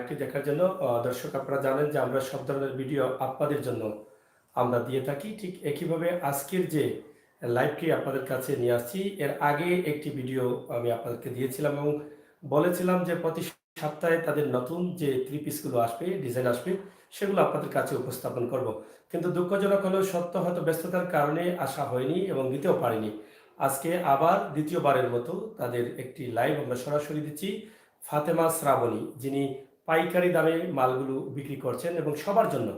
লাইভটি দেখার জন্য। দর্শক, আপনারা জানেন যে আমরা সব ধরনের ভিডিও আপনাদের জন্য আমরা দিয়ে থাকি। ঠিক একইভাবে আজকের যে লাইভটি আপনাদের কাছে নিয়ে আসছি, এর আগে একটি ভিডিও আমি আপনাদেরকে দিয়েছিলাম এবং বলেছিলাম যে প্রতি সপ্তাহে তাদের নতুন যে থ্রি পিসগুলো আসবে, ডিজাইন আসবে, সেগুলো আপনাদের কাছে উপস্থাপন করব। কিন্তু দুঃখজনক হলেও সত্য, হয়তো ব্যস্ততার কারণে আসা হয়নি এবং দিতেও পারিনি। আজকে আবার দ্বিতীয়বারের মতো তাদের একটি লাইভ আমরা সরাসরি দিচ্ছি। ফাতেমা শ্রাবণী, যিনি পাইকারি দামে মালগুলো বিক্রি করছেন এবং সবার জন্য।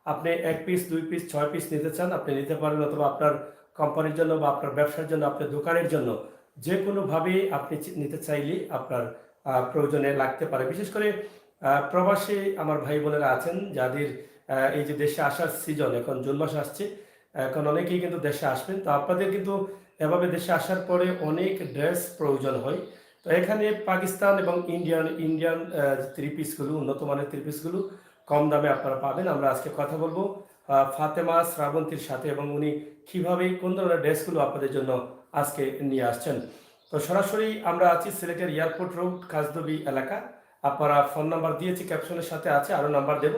আপনি 1 পিস, 2 পিস, 6 পিস নিতে চান, আপনি নিতে পারেন, অথবা আপনার কোম্পানির জন্য বা আপনার ব্যবসার জন্য, আপনার দোকানের জন্য যে কোনোভাবে আপনি নিতে চাইলে আপনার প্রয়োজনে লাগতে পারে। বিশেষ করে প্রবাসী আমার ভাই বোনেরা আছেন যাদের এই যে দেশে আসার সিজন, এখন জুন মাস আসছে, এখন অনেকেই কিন্তু দেশে আসবেন। তো আপনাদের কিন্তু এভাবে দেশে আসার পরে অনেক ড্রেস প্রয়োজন হয়। তো এখানে পাকিস্তান এবং ইন্ডিয়ান থ্রি পিসগুলো, উন্নত মানের থ্রি পিসগুলো কম দামে আপনারা পাবেন। আমরা আজকে কথা বলবো ফাতেমা শ্রাবন্তীর সাথে, এবং উনি কীভাবে কোন ধরনের ড্রেসগুলো আপনাদের জন্য আজকে নিয়ে আসছেন। তো সরাসরি আমরা আছি সিলেটের এয়ারপোর্ট রোড, কাজদবি এলাকা। আপনারা ফোন নাম্বার দিয়েছি, ক্যাপশনের সাথে আছে, আরও নাম্বার দেব।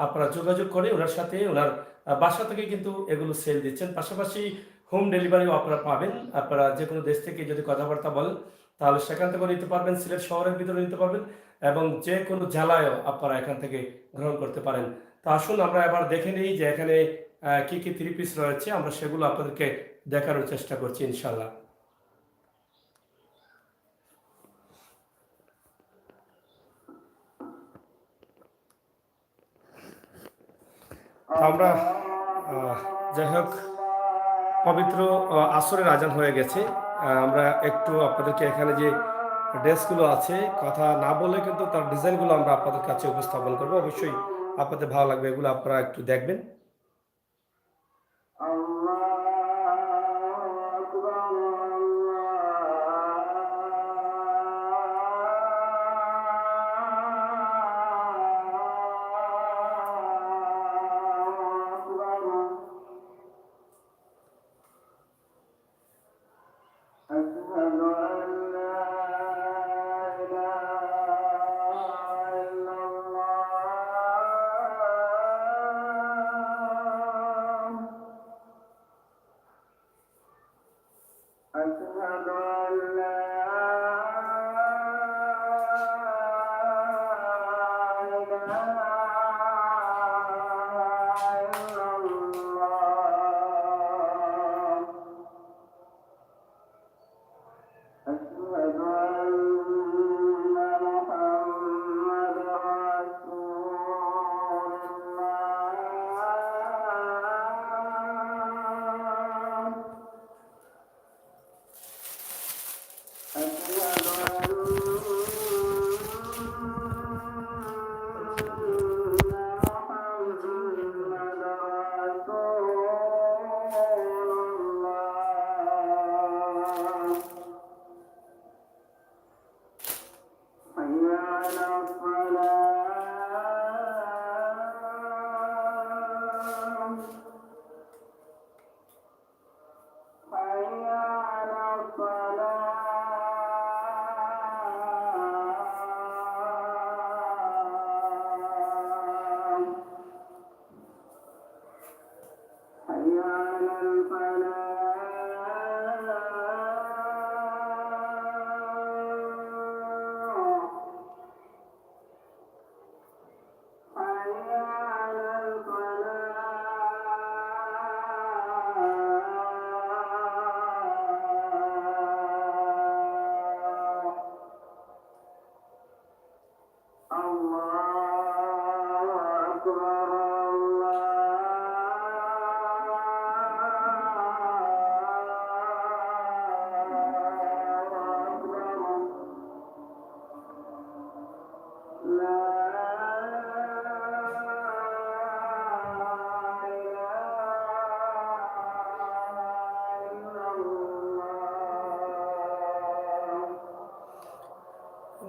আপনারা যোগাযোগ করে ওনার সাথে, ওনার বাসা থেকে কিন্তু এগুলো সেল দিচ্ছেন। পাশাপাশি হোম ডেলিভারিও আপনারা পাবেন। আপনারা যে কোনো দেশ থেকে যদি কথাবার্তা বলেন তাহলে সেখান থেকেও নিতে পারবেন, সিলেট শহরের ভিতরে নিতে পারবেন, এবং যে কোনো জেলায়ও আপনারা এখান থেকে গ্রহণ করতে পারেন। তো আসুন আমরা এবার দেখে নিই যে এখানে কি কি থ্রি পিস রয়েছে, আমরা সেগুলো আপনাদেরকে দেখানোর চেষ্টা করছি ইনশাল্লাহ। আমরা যাই হোক, পবিত্র আসরের আজান হয়ে গেছে। আমরা একটু আপনাদেরকে এখানে যে ড্রেসগুলো আছে, কথা না বলে কিন্তু তার ডিজাইনগুলো আমরা আপনাদের কাছে উপস্থাপন করব। অবশ্যই আপনাদের ভালো লাগবে, এগুলো আপনারা একটু দেখবেন।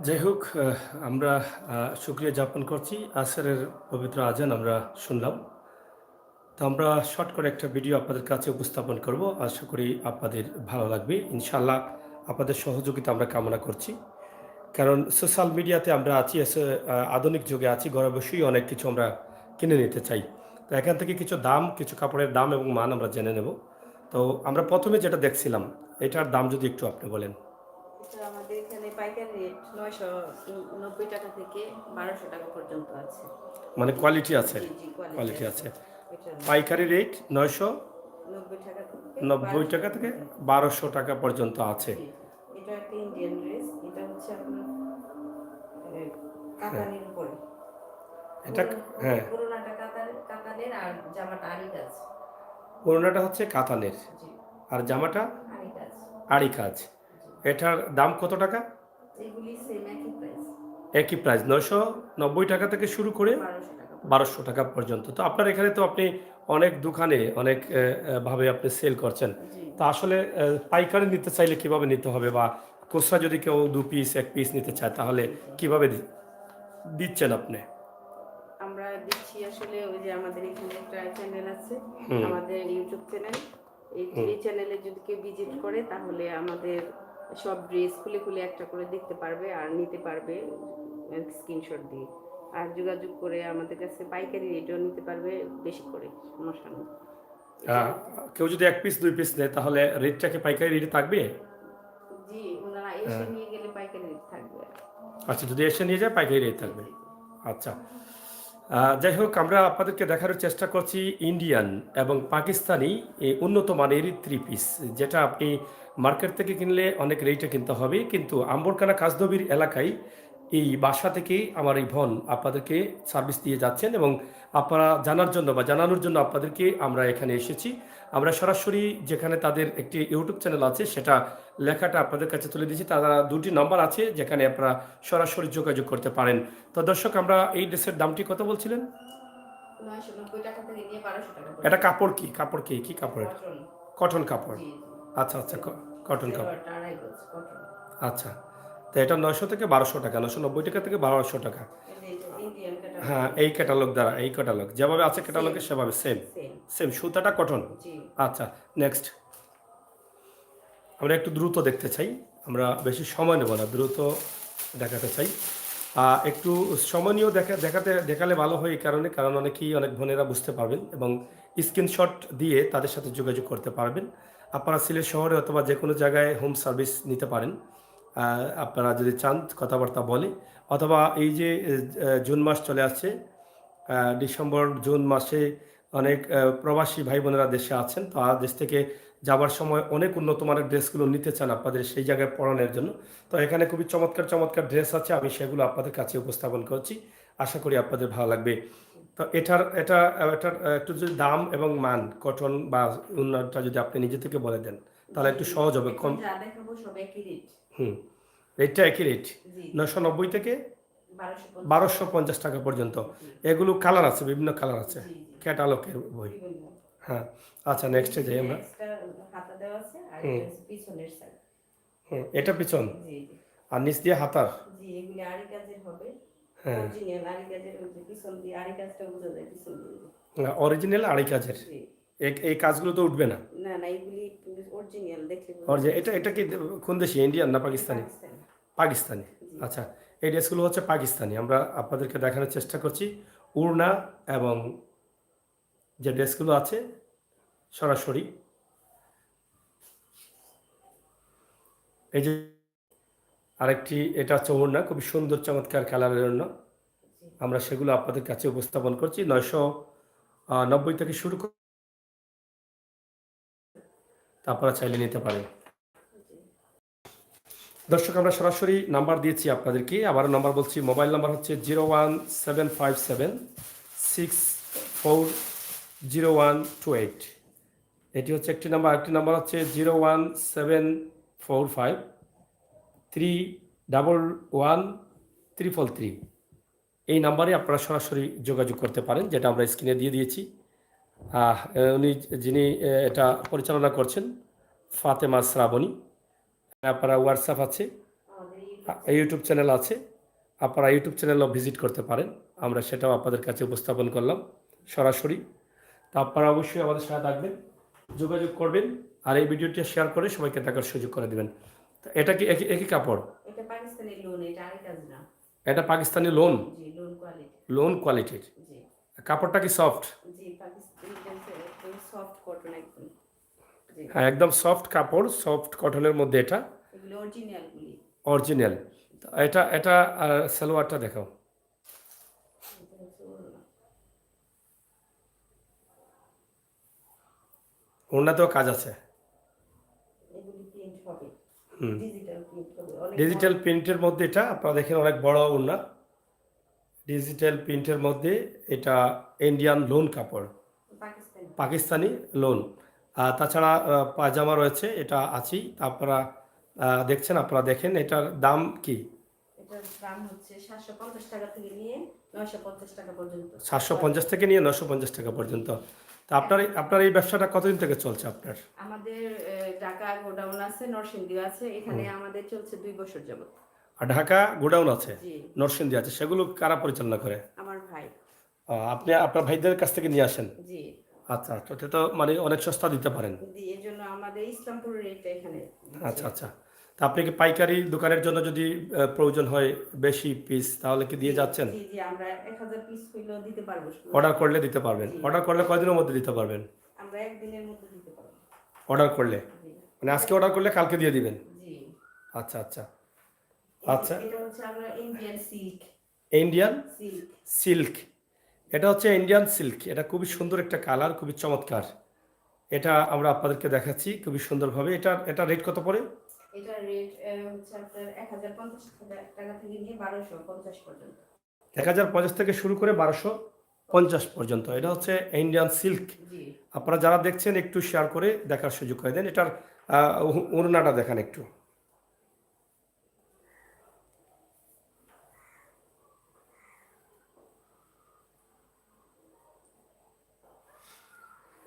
যাই হোক, আমরা শুকরিয়া জ্ঞাপন করছি। আসরের পবিত্র আজান আমরা শুনলাম। তো আমরা শর্ট করে একটা ভিডিও আপনাদের কাছে উপস্থাপন করব। আশা করি আপনাদের ভালো লাগবে ইনশাআল্লাহ। আপনাদের সহযোগিতা আমরা কামনা করছি। কারণ সোশ্যাল মিডিয়াতে আমরা আছি, আধুনিক যুগে আছি, ঘরে বসেই অনেক কিছু আমরা কিনে নিতে চাই। তো এখান থেকে কিছু দাম, কিছু কাপড়ের দাম এবং মান আমরা জেনে নেব। তো আমরা প্রথমে যেটা দেখছিলাম, এটার দাম যদি একটু আপনি বলেন। এটা আমাদের এখানে পাইকারি রেট 990 টাকা থেকে 1200 টাকা পর্যন্ত আছে। মানে কোয়ালিটি আছে, জি জি, কোয়ালিটি আছে। আছে। এটা পাইকারি রেট 90 টাকা থেকে 990 টাকা 1200 টাকা থেকে পর্যন্ত। 1200 টাকা পর্যন্ত আছে। জি জি। এটা একটা ইন্ডিয়ান ড্রেস। এটা হচ্ছে আপনার হ্যাঁ, কাতানের উপরে। এটা হ্যাঁ, পুরোনাটা কাতানের আর জামাটা আরি কাজ। ওড়নাটা হচ্ছে কাতানের জি, আর জামাটা আরি কাজ। আড়ি কাজ। জি। এটার দাম কত টাকা? এগুলি সেম একই প্রাইস। একই প্রাইস 990 টাকা থেকে শুরু করে 1200 টাকা পর্যন্ত। 1200 টাকা পর্যন্ত। তো আপনার এখানে তো আপনি অনেক দোকানে অনেক ভাবে আপনি সেল করছেন। জি। তো আসলে পাইকারি নিতে চাইলে কিভাবে নিতে হবে, বা খুচরা যদি কেউ 2 পিস 1 পিস নিতে চায় তাহলে জি জি। কিভাবে দিচ্ছেন আপনি? আমরা দিচ্ছি আসলে ওই যে আমাদের এখানে একটা চ্যানেল আছে, হুম, আমাদের ইউটিউব চ্যানেল। হুম। এই চ্যানেলে যদি কেউ ভিজিট করে তাহলে আমাদের সব ড্রেস খুলে খুলে একটা করে দেখতে পারবে আর নিতে পারবে স্ক্রিনশট দিয়ে। আর যোগাযোগ করে আমাদের কাছে পাইকারি রেটও নিতে পারবে বেশি করে, সমস্যা নেই। আ এটা কেউ যদি 1 পিস 2 পিস নেয় তাহলে রেটটা কি পাইকারি রেটে থাকবে? জি, ওনারা এসে হ্যাঁ। নিয়ে গেলে পাইকারি রেট থাকবে আর আচ্ছা, যদি এসে নিয়ে যায় পাইকারি রেট জি থাকবে। জি জি। আচ্ছা। যাই হোক, আমরা আপনাদেরকে দেখানোর চেষ্টা করছি ইন্ডিয়ান এবং পাকিস্তানি উন্নত মানের 3 পিস, যেটা আপনি মার্কেট থেকে কিনলে অনেক রেটে কিনতে হবে। কিন্তু আম্বরকানা কাজদবির এলাকায় এই বাসা থেকেই আমার এই বোন আপনাদেরকে সার্ভিস দিয়ে যাচ্ছেন, এবং আপনারা জানার জন্য বা জানানোর জন্য আপনাদেরকে আমরা এখানে এসেছি। আমরা সরাসরি যেখানে তাদের একটি ইউটিউব চ্যানেল আছে সেটা লেখাটা আপনাদের কাছে তুলে দিয়েছি। তারা 2টি নম্বর আছে যেখানে আপনারা সরাসরি যোগাযোগ করতে পারেন। তো দর্শক, আমরা এই ড্রেসের দামটি কত বলছিলেন? 990 টাকা থেকে নিয়ে 1200 টাকা এটা পর্যন্ত। কাপড় কি? কাপড় কি? কি এটা কাপড় এটা? কটন। কটন কাপড়। জি জি। আচ্ছা, আচ্ছা, কটন কাপড়। সেলোয়ারটা আড়াই গজ কটন। আচ্ছা। তো এটা 900 থেকে 1200 টাকা, 990 টাকা থেকে 1200 টাকা। এটা ইন্ডিয়ান ক্যাটালগ হ্যাঁ, এই অনুযায়ী। ক্যাটালগ দ্বারা, এই ক্যাটালগ যেভাবে আছে সেম ক্যাটালগে সেভাবে সেম। সেম। সেম সুতাটা কটন। জি। আচ্ছা, নেক্সট। আমরা একটু দ্রুত দেখতে চাই। আমরা বেশি সময় নেব না, দ্রুত দেখাতে চাই। একটু সময় নিয়েও দেখালে ভালো হয় এই কারণে, কারণ অনেকেই, অনেক বোনেরা বুঝতে পারবেন এবং স্ক্রিনশট দিয়ে তাদের সাথে যোগাযোগ করতে পারবেন। আপনারা সিলেট শহরে অথবা যে কোনো জায়গায় হোম সার্ভিস নিতে পারেন। আপনারা যদি চান কথাবার্তা বলে, অথবা এই যে জুন মাস চলে আসছে, ডিসেম্বর জুন মাসে অনেক প্রবাসী ভাই বোনেরা দেশে আছেন। তারা দেশ থেকে যাবার সময় অনেক উন্নত মানের ড্রেসগুলো নিতে চান আপনাদের সেই জায়গায় পরানোর জন্য। তো এখানে খুবই চমৎকার চমৎকার ড্রেস আছে, আমি সেগুলো আপনাদের কাছে উপস্থাপন করছি। আশা করি আপনাদের ভালো লাগবে। তো এটার একটু যদি দাম এবং মান, কটন বা অন্যটা যদি আপনি নিজে থেকে বলে দেন তাহলে জি একটু জি। সহজ হবে। এখন কম। যা দেখাবো সব একই রেট। হুম। রেটটা একই রেট, জি জি। 990 থেকে 1250 টাকা। 1250 টাকা পর্যন্ত। জি এগুলো কালার আছে, বিভিন্ন কালার আছে, জি জি। ক্যাটালগের বই। বিভিন্ন। হ্যাঁ। আচ্ছা, এগুলি নেক্সটে যাই পিছনে আমরা। এক্সট্রা হাতা দেওয়া আছে আর হুম, এটা হচ্ছে পিছনের সাইড। হুম। এটা পিছন জি জি। আর নিচ দিয়ে হাতার। জি, এগুলি আরি কাজের হবে। হ্যাঁ, অরিজিনাল আরি কাজের, ওই যে পিছন দিয়ে আরি কাজটা বোঝা যায় পিছন দিয়ে। অরিজিনাল আড়াই কাজের। জি। এই কাজগুলো তো উঠবে না। না না, এগুলি অরিজিনাল দেখলে বোঝা যায় অরিজিনাল, এটা পিছন এটা কি দিয়ে। কোন দেশি, ইন্ডিয়ান না এটা পাকিস্তানি? পাকিস্তানি। পাকিস্তানি। জি। আচ্ছা, এই ড্রেসগুলো হচ্ছে পাকিস্তানি। আমরা আপনাদেরকে দেখানোর চেষ্টা করছি উড়না এবং যে ড্রেসগুলো আছে সরাসরি এই যে আরেকটি, এটা হচ্ছে ওড়না, খুবই সুন্দর চমৎকার কালারের ওড়না। জি আমরা সেগুলো আপনাদের কাছে উপস্থাপন করছি 990 থেকে শুরু করে, আপনারা চাইলে নিতে পারেন। জি। দর্শক, আমরা সরাসরি নাম্বার দিয়েছি আপনাদেরকে, আবারও নাম্বার বলছি। মোবাইল নাম্বার হচ্ছে 01757640128। এটি হচ্ছে একটি নাম্বার। আরেকটি নাম্বার হচ্ছে 01745311333। এই নাম্বারে আপনারা সরাসরি যোগাযোগ করতে পারেন, যেটা আমরা স্ক্রিনে দিয়ে দিয়েছি। উনি যিনি এটা পরিচালনা করছেন, ফাতেমা শ্রাবণী। আপনারা হোয়াটসঅ্যাপ আছে, আমাদের ইউটিউব চ্যানেল। ইউটিউব চ্যানেল আছে, আপনারা ইউটিউব চ্যানেলও ভিজিট করতে পারেন। আমরা সেটাও আপনাদের কাছে উপস্থাপন করলাম সরাসরি। তা আপনারা অবশ্যই আমাদের সাথে থাকবেন, যোগাযোগ করবেন, আর এই ভিডিওটি শেয়ার করে সবাইকে দেখার সুযোগ করে দেবেন। তো এটা কি একই একই কাপড়? এটা পাকিস্তানি লোন, এটা আরেক কাজ না। এটা পাকিস্তানি লোন, জি, লোন কোয়ালিটি। লোন কোয়ালিটির। জি কাপড়টা কি সফট? জি, পাকিস্তানি একদম সফট কটন একদম। জি, হ্যাঁ, একদম সফট কাপড়, সফট কটনের মধ্যে এটা এগুলো অরিজিনালগুলি। অরিজিনাল। এটা এটা সালোয়ারটা দেখাও। এটা হচ্ছে ওড়না। ওড়নাতেও কাজ আছে। এগুলি প্রিন্ট হবে, হুম, ডিজিটাল প্রিন্ট হবে, অনেক বড়। ডিজিটাল প্রিন্টের মধ্যে এটা আপনারা দেখেন অনেক বড় ওড়না। ডিজিটাল প্রিন্টের মধ্যে এটা ইন্ডিয়ান লোন কাপড়, পাকিস্তানি। পাকিস্তানি লোন। তাছাড়া পায়জামা রয়েছে, এটা আছেই। আপনারা দেখছেন, আপনারা দেখেন এটার দাম কি? এটার দাম হচ্ছে 750 টাকা থেকে নিয়ে 950 টাকা পর্যন্ত। 750 থেকে নিয়ে 950 টাকা পর্যন্ত। তা আপনার আপনার এই ব্যবসাটা কতদিন থেকে চলছে আপনার? আমাদের ঢাকা গোডাউন আছে, নরসিংদী আছে, এখানে আমাদের চলছে 2 বছর যাবত। আর ঢাকা গোডাউন আছে, জি, নরসিংদী আছে, সেগুলো কারা পরিচালনা করে? আমার ভাই। আপনি আপনার ভাইদের কাছ থেকে নিয়ে আসেন? জি আচ্ছা, তো এটা তো মানে অনেক সস্তা দিতে পারেন। জি, এর জন্য আমাদের ইসলামপুরের রেটটা এখানে দিচ্ছে। আচ্ছা, আচ্ছা। তা আপনি কি পাইকারি দোকানের জন্য যদি প্রয়োজন হয় বেশি পিস, তাহলে কি জি দিয়ে যাচ্ছেন? জি জি, আমরা 1000 পিস হইলেও দিতে পারবো। অর্ডার করলে দিতে পারবেন? জি, অর্ডার করলে কয়দিনের মধ্যে দিতে পারবেন? আমরা একদিনের মধ্যে দিতে পারবো। অর্ডার করলে জি মানে আজকে অর্ডার করলে কালকে দিয়ে দিবেন? জি, আচ্ছা, আচ্ছা, এই যে আচ্ছা। এটা হচ্ছে আমরা Indian silk. Indian silk. Silk, এটা হচ্ছে ইন্ডিয়ান সিল্ক। এটা খুবই সুন্দর একটা কালার, খুবই চমৎকার। এটা আমরা আপনাদেরকে দেখাচ্ছি খুবই সুন্দরভাবে। এটা রেট কত পড়ে? এটার রেট হচ্ছে আপনার 1050 টাকা থেকে নিয়ে 1250 পর্যন্ত। 1050 থেকে শুরু করে 1250 পর্যন্ত। এটা হচ্ছে ইন্ডিয়ান সিল্ক। জি, আপনারা যারা দেখছেন একটু শেয়ার করে দেখার সুযোগ করে দেন। এটার ওড়নাটা দেখান একটু।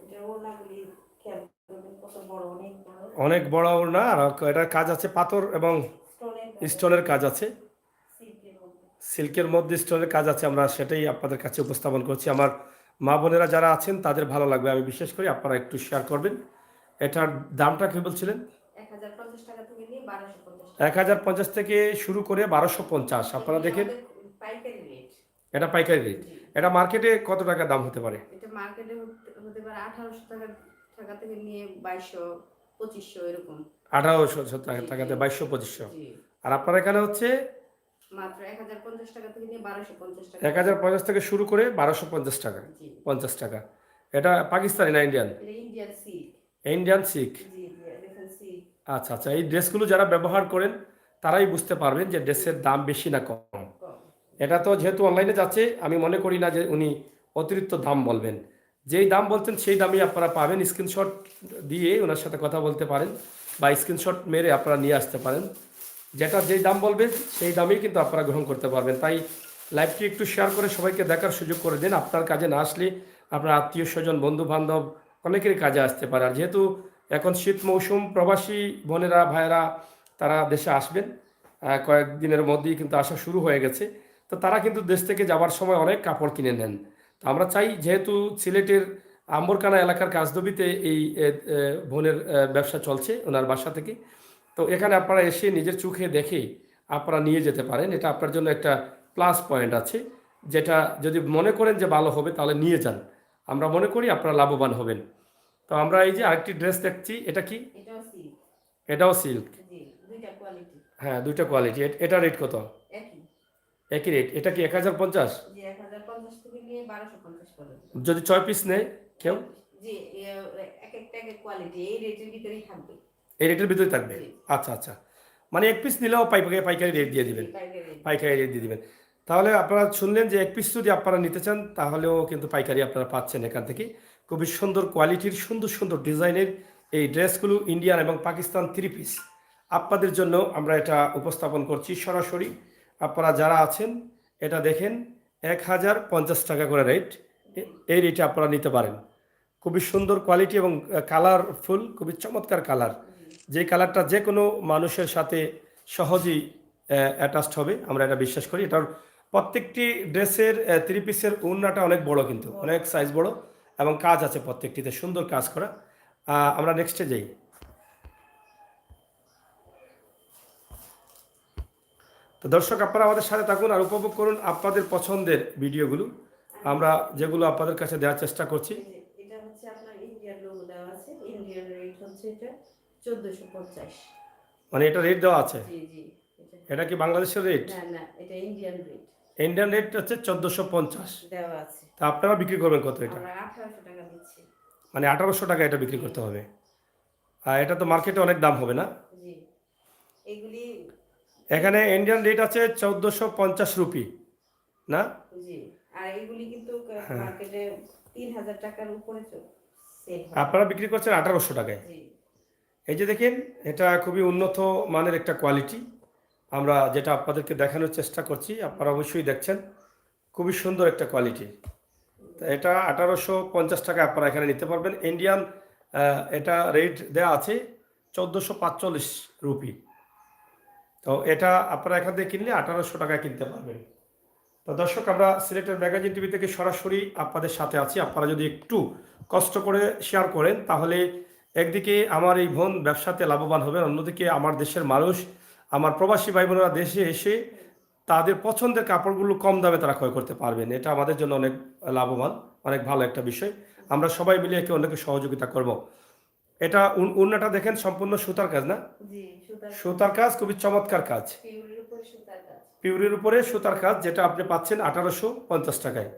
এটা ওড়নাগুলি খেয়াল করবেন কত বড়, অনেক বড়। অনেক বড় ওড়না, আর এটার কাজ আছে পাথর এবং স্টোনের কাজ, স্টোনের কাজ আছে। সিল্কের মধ্যে। সিল্কের মধ্যে স্টোনের কাজ আছে। আমরা সেটাই আপনাদের কাছে উপস্থাপন করছি। আমার মা বোনেরা যারা আছেন তাদের ভালো লাগবে, আমি বিশেষ করি। আপনারা একটু শেয়ার করবেন। এটার দামটা কি বলছিলেন? 1050 টাকা থেকে নিয়ে 1250 টাকা। 1050 থেকে শুরু করে 1250। আপনারা এগুলি দেখেন, আমাদের পাইকারি রেট। এটা পাইকারি রেট। জি, এটা মার্কেটে কত টাকা দাম হতে পারে? এটা মার্কেটে হতে পারে 1800 টাকা টাকা থেকে নিয়ে 2200 2500 এরকম। 1800 জি জি টাকাতে 2200-2500। জি, আর আপনার এখানে হচ্ছে মাত্র 1050 টাকা থেকে নিয়ে 1250 টাকা। 1050 থেকে শুরু করে 1250 টাকা, জি, 50 টাকা। এটা পাকিস্তানি না ইন্ডিয়ান? এটা ইন্ডিয়ান সিল্ক। Indian silk. জি জি, দেখেন সিল্ক। আচ্ছা, আচ্ছা। এই ড্রেসগুলো যারা ব্যবহার করেন তারাই বুঝতে পারবেন যে ড্রেসের দাম বেশি না কম। কম। এটা তো যেহেতু অনলাইনে যাচ্ছে, আমি মনে করি না যে উনি অতিরিক্ত দাম বলবেন। যেই দাম বলছেন সেই দামই আপনারা পাবেন। স্ক্রিনশট দিয়ে ওনার সাথে কথা বলতে পারেন, বা স্ক্রিনশট মেরে আপনারা নিয়ে আসতে পারেন। যেটা যেই দাম বলবেন সেই দামেই কিন্তু আপনারা গ্রহণ করতে পারবেন। তাই লাইভটি একটু শেয়ার করে সবাইকে দেখার সুযোগ করে দিন। আপনার কাজে না আসলে আপনার আত্মীয় স্বজন, বন্ধু বান্ধব অনেকেরই কাজে আসতে পারে। আর যেহেতু এখন শীত মৌসুম, প্রবাসী বোনেরা ভাইয়েরা তারা দেশে আসবেন, কয়েকদিনের মধ্যেই কিন্তু আসা শুরু হয়ে গেছে। তো তারা কিন্তু দেশ থেকে যাওয়ার সময় অনেক কাপড় কিনে নেন। তো আমরা চাই, যেহেতু সিলেটের আম্বরকানা এলাকার কাজদবিতে এই বোনের ব্যবসা চলছে ওনার বাসা থেকে। তো এখানে আপনারা এসে নিজের চোখে দেখে আপনারা নিয়ে যেতে পারেন। এটা আপনার জন্য একটা প্লাস পয়েন্ট আছে, যেটা যদি মনে করেন যে ভালো হবে তাহলে নিয়ে যান। আমরা মনে করি আপনারা লাভবান হবেন। তো আমরা এই যে আরেকটি ড্রেস দেখছি, এটা কি? এটাও সিল্ক। এটাও সিল্ক। জি, দুইটা কোয়ালিটি। হ্যাঁ, দুইটা কোয়ালিটি। এটা রেট কত? একই। একই রেট। এটা কি 1050? জি, 1050 থেকে নিয়ে 1250 পর্যন্ত। যদি 6 পিস নেয় কেউ? জি, এক একটা এক এক কোয়ালিটি এই রেটের ভিতরেই থাকবে। এই রেটের ভিতরে থাকবে? জি আচ্ছা, আচ্ছা। মানে এক পিস নিলেও পাইকারি রেট দিয়ে জি, দিবেন? পাইকারি রেট। পাইকারি রেট দিয়ে দিবেন। তাহলে আপনারা শুনলেন যে এক পিস যদি আপনারা নিতে চান তাহলেও কিন্তু পাইকারি আপনারা পাচ্ছেন এখান থেকে। খুবই সুন্দর কোয়ালিটির, সুন্দর সুন্দর ডিজাইনের এই ড্রেসগুলো ইন্ডিয়ান এবং পাকিস্তান 3 পিস আপনাদের জন্য আমরা এটা উপস্থাপন করছি সরাসরি। আপনারা যারা আছেন এটা দেখেন, 1050 টাকা করে রেট। এই রেটে আপনারা নিতে পারেন। খুবই সুন্দর কোয়ালিটি এবং কালারফুল, খুবই চমৎকার কালার। যে কালারটা যে কোনো মানুষের সাথে সহজেই অ্যাটাচড হবে, আমরা এটা বিশ্বাস করি। এটার প্রত্যেকটি ড্রেসের 3 পিসের ওড়নাটা অনেক বড়, কিন্তু অনেক সাইজ বড়, এবং কাজ আছে প্রত্যেকটিতে, সুন্দর কাজ করা। আমরা নেক্সটে যাই। তো দর্শক আপনারা আমাদের সাথে থাকুন আর উপভোগ করুন আপনাদের পছন্দের ভিডিওগুলো আমরা যেগুলো আপনাদের কাছে দেওয়ার চেষ্টা করছি। এটা হচ্ছে আপনার ইন্ডিয়ান লোগো দেওয়া আছে, ইন্ডিয়ান রেট হচ্ছে এটা 1450। মানে এটা রেট দেওয়া আছে? জি জি। এটা কি বাংলাদেশের রেট? না না, এটা ইন্ডিয়ান রেট। ইন্ডিয়ান রেট হচ্ছে 1450 দেওয়া আছে। তা আপনারা বিক্রি করবেন কত এটা? আমরা 1800 টাকা দিচ্ছি। মানে 1800 টাকা এটা বিক্রি করতে হবে। আর এটা তো মার্কেটে অনেক দাম হবে না? জি। এগুলি এখানে ইন্ডিয়ান রেট আছে 1450 রুপি না? জি। আর এগুলি কিন্তু হ্যাঁ। মার্কেটে 3000 টাকার উপরে সেল হয়। আপনারা বিক্রি করছেন 1800 টাকায়। জি। এই যে দেখেন এটা খুবই উন্নত মানের একটা কোয়ালিটি আমরা যেটা আপনাদেরকে দেখানোর চেষ্টা করছি, আপনারা অবশ্যই দেখছেন খুবই সুন্দর একটা কোয়ালিটি। তো এটা 1850 টাকা আপনারা এখানে নিতে পারবেন। ইন্ডিয়ান এটা রেট দেওয়া আছে 1445 রুপি। তো এটা আপনারা এখান থেকে কিনলে 1800 টাকায় কিনতে পারবেন। তো দর্শক আমরা সিলেটের ম্যাগাজিন টিভি থেকে সরাসরি আপনাদের সাথে আছি। আপনারা যদি একটু কষ্ট করে শেয়ার করেন তাহলে একদিকে আমার এই বোন ব্যবসাতে লাভবান হবেন, অন্যদিকে আমার দেশের মানুষ, আমার প্রবাসী ভাই বোনেরা দেশে এসে তাদের পছন্দের কাপড়গুলো কম দামে তারা ক্রয় করতে পারবেন। এটা আমাদের জন্য অনেক লাভবান, অনেক ভালো একটা বিষয়। আমরা সবাই মিলে একে অন্যকে সহযোগিতা করব। এটা উন্নাটা দেখেন সম্পূর্ণ সুতার কাজ না? জি, সুতার কাজ, খুবই চমৎকার কাজ। পিউরির উপরে সুতার কাজ। পিউরির উপরে সুতার কাজ, যেটা আপনি পাচ্ছেন 1850 টাকায়।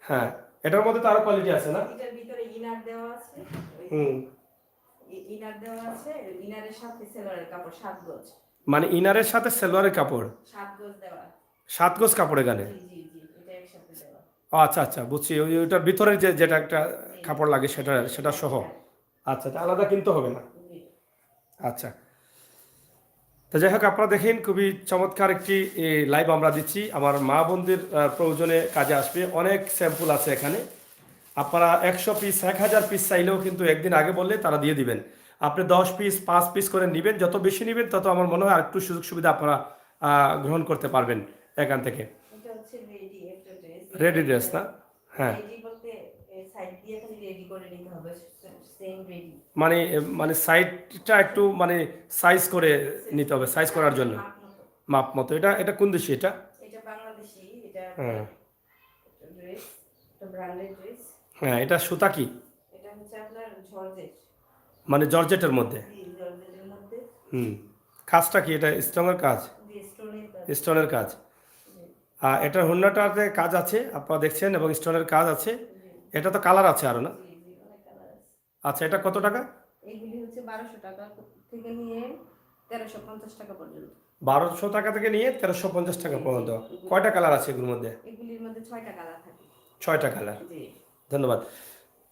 হ্যাঁ, এটার মধ্যে তো আরো কোয়ালিটি আছে না? এটার ভিতরে ইনার দেওয়া আছে। হুম। ইনার দেওয়া আছে, ইনারের সাথে সেলোয়ারের কাপড় 7 গজ। মানে ইনারের সাথে সালোয়ারের কাপড় 7 গজ দেওয়া। 7 গজ কাপড় এখানে? জি জি জি, এটা একসাথে দেওয়া। আচ্ছা আচ্ছা, বুঝছি। ওইটার ভিতরে যেটা একটা কাপড় লাগে সেটা সহ। আচ্ছা, তা আলাদা কিনতে হবে না। আচ্ছা, তো যাই হোক আপনারা দেখেন খুবই চমৎকার একটি লাইভ আমরা দিচ্ছি। আমার মা বোনদের প্রয়োজনে কাজে আসবে। অনেক স্যাম্পল আছে এখানে। আপনারা 100 পিস 1000 পিস চাইলেও কিন্তু একদিন আগে বললে তারা দিয়ে দিবেন। আপনি 10 পিস 5 পিস করে নেবেন, যত বেশি নেবেন তত আমার মনে হয় আরেকটু সুযোগ সুবিধা আপনারা গ্রহণ করতে পারবেন এখান থেকে। এটা হচ্ছে রেডি একটা ড্রেস। রেডি ড্রেস না? হ্যাঁ। রেডি বলতে সাইড দিয়ে খালি রেডি করে নিতে হবে, সেম রেডি। মানে মানে সাইডটা একটু মানে সাইজ করে নিতে হবে, সাইজ করার জন্য মাপ মতো। এটা এটা কোন দেশি এটা? এটা বাংলাদেশি। এটা হ্যাঁ ড্রেস, এটা ব্র্যান্ডেড ড্রেস। হ্যাঁ, এটা সুতা কি? এটা হচ্ছে আপনার জর্জেট। মানে জর্জেটের মধ্যে? জি, জর্জেটের মধ্যে। হুম। কাজটা কি এটা? স্টোনের কাজ? জি, স্টোনের কাজ। স্টোনের কাজ। জি এটার হুন্নাটাতে কাজ আছে আপনারা দেখছেন এবং স্টোনের কাজ আছে। এটা তো কালার আছে আরো না? জি জি, অনেক কালার আছে। আচ্ছা, এটা কত টাকা? এগুলি হচ্ছে 1200 টাকা থেকে নিয়ে 1350 টাকা পর্যন্ত। 1200 টাকা থেকে নিয়ে 1350 টাকা পর্যন্ত। কয়টা কালার আছে এগুলোর মধ্যে? এগুলির মধ্যে 6টা কালার থাকে। 6টা কালার। জি। ধন্যবাদ।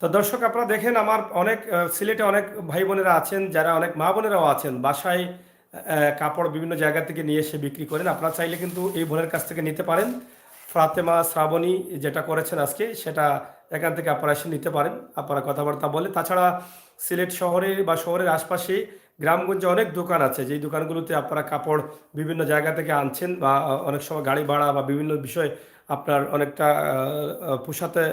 তো দর্শক আপনারা দেখেন আমার অনেক সিলেটে অনেক ভাই বোনেরা আছেন, যারা অনেক মা বোনেরাও আছেন বাসায় কাপড় বিভিন্ন জায়গা থেকে নিয়ে এসে বিক্রি করেন। আপনারা চাইলে কিন্তু এই বোনের কাছ থেকে নিতে পারেন। ফাতেমা শ্রাবণী যেটা করেছেন আজকে সেটা এখান থেকে আপনারা এসে নিতে পারেন, আপনারা কথাবার্তা বলে। তাছাড়া সিলেট শহরে বা শহরের আশপাশে গ্রামগঞ্জে অনেক দোকান আছে, যেই দোকানগুলোতে আপনারা কাপড় বিভিন্ন জায়গা থেকে আনছেন বা অনেক সময় গাড়ি ভাড়া বা বিভিন্ন বিষয় আপনার অনেকটা পোষাতে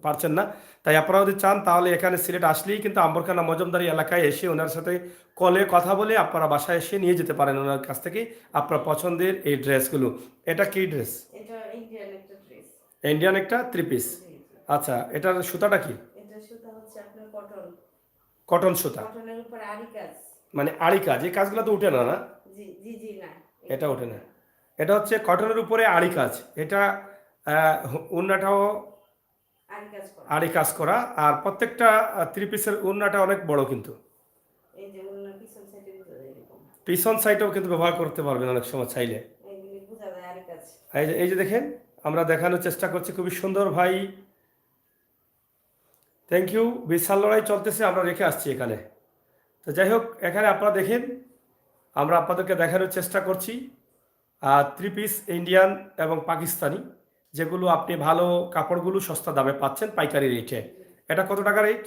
পারছেন না। তাই আপনারা যদি চান তাহলে এখানে সিলেট আসলেই কিন্তু আম্বরখানা মজমদারি এলাকায় এসে ওনার সাথে কলে কথা বলে আপনারা বাসায় এসে নিয়ে যেতে পারেন ওনার কাছ থেকে আপনার পছন্দের এই ড্রেসগুলো। এটা কি ড্রেস? এটা ইন্ডিয়ান একটা ড্রেস। ইন্ডিয়ান একটা 3 পিস। জি জি। আচ্ছা, এটার সুতাটা কি? এটা সুতা হচ্ছে আপনার কটন। কটন সুতা? কটনের উপর আরি কাজ। মানে আড়ি কাজ? এই কাজগুলো তো উঠে না না? জি জি জি, না এটা ওঠে না। এটা হচ্ছে কটনের উপরে আড়ি কাজ। এটা ওড়নাটাও আরি কাজ করা। আড়ি কাজ করা। আর প্রত্যেকটা 3 পিসের ওড়নাটা অনেক বড় কিন্তু। এই যে অন্য পিছন সাইডে এরকম। পিছন সাইডেও কিন্তু ব্যবহার করতে পারবেন অনেক সময় চাইলে। এইগুলি বোঝা যায় আরি কাজ। এই যে দেখেন আমরা দেখানোর চেষ্টা করছি, খুবই সুন্দর ভাই। Thank you. বিশাল লড়াই চলতেছে, আমরা রেখে আসছি এখানে। তো যাই হোক, এখানে আপনারা দেখেন আমরা আপনাদেরকে দেখানোর চেষ্টা করছি 3 পিস ইন্ডিয়ান এবং পাকিস্তানি, যেগুলো আপনি ভালো কাপড়গুলো সস্তা দামে পাচ্ছেন পাইকারি রেটে। এটা কত টাকা রেট?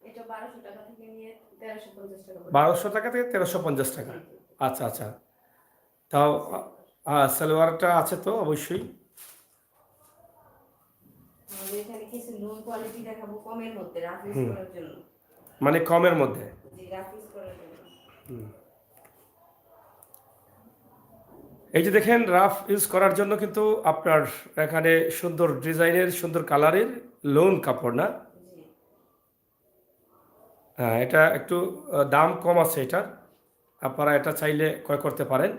এটা 1200 টাকা থেকে নিয়ে 1350 টাকা পর্যন্ত। 1200 টাকা থেকে 1350 টাকা। আচ্ছা আচ্ছা, তাও সালোয়ারটা আছে তো অবশ্যই। আমাদের এখানে কিছু লো কোয়ালিটি দেখাবো কমের মধ্যে, রাফ ইউজ করার জন্য। মানে কমের মধ্যে? জি, রাফ ইউজ করার জন্য। এই যে দেখেন রাফ ইউজ করার জন্য কিন্তু আপনার এখানে সুন্দর ডিজাইনের সুন্দর কালারের লোন কাপড় না। জি হ্যাঁ, এটা একটু দাম কম আছে এটার, আপনারা এটা চাইলে ক্রয় করতে পারেন।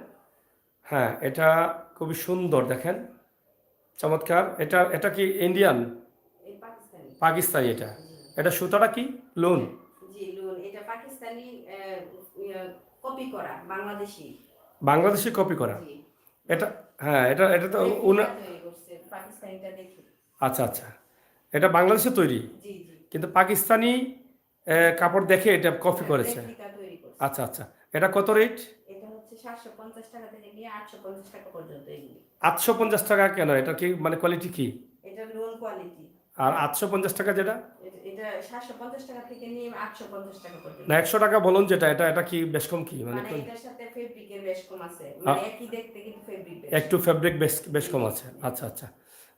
হ্যাঁ, এটা খুবই সুন্দর দেখেন, চমৎকার। এটা এটা কি ইন্ডিয়ান? এই পাকিস্তানি। পাকিস্তানি এটা। জি এটা সুতাটা কি লোন? এটা জি লোন এটা পাকিস্তানি কপি করা বাংলাদেশি। বাংলাদেশি কপি করা জি এটা। হ্যাঁ, এটা এটা তো রেপ্লিকা তৈরি করছে পাকিস্তানিটা দেখি। আচ্ছা আচ্ছা, এটা বাংলাদেশে তৈরি জি জি কিন্তু পাকিস্তানি কাপড় দেখে এটা কপি করেছে। রেপ্লিকা তৈরি করছে। আচ্ছা আচ্ছা, এটা কত রেট? এটা হচ্ছে 750 টাকা থেকে নিয়ে 850 টাকা পর্যন্ত এগুলি। 850 টাকা কেন? এটা কি মানে কোয়ালিটি কি? এটা লোন কোয়ালিটি। আর 850 টাকা যেটা? এটা 750 টাকা থেকে নিয়ে 850 টাকা না, পর্যন্ত। 100 টাকা বলুন যেটা, এটা এটা কি বেশ কম কি মানে মানে কোন? এটার সাথে ফেব্রিকের বেশ কম আছে, মানে একই দেখতে কিন্তু ফেব্রিক বেশ। একটু ফেব্রিক বেশ বেশ জি কম আছে। আচ্ছা আচ্ছা,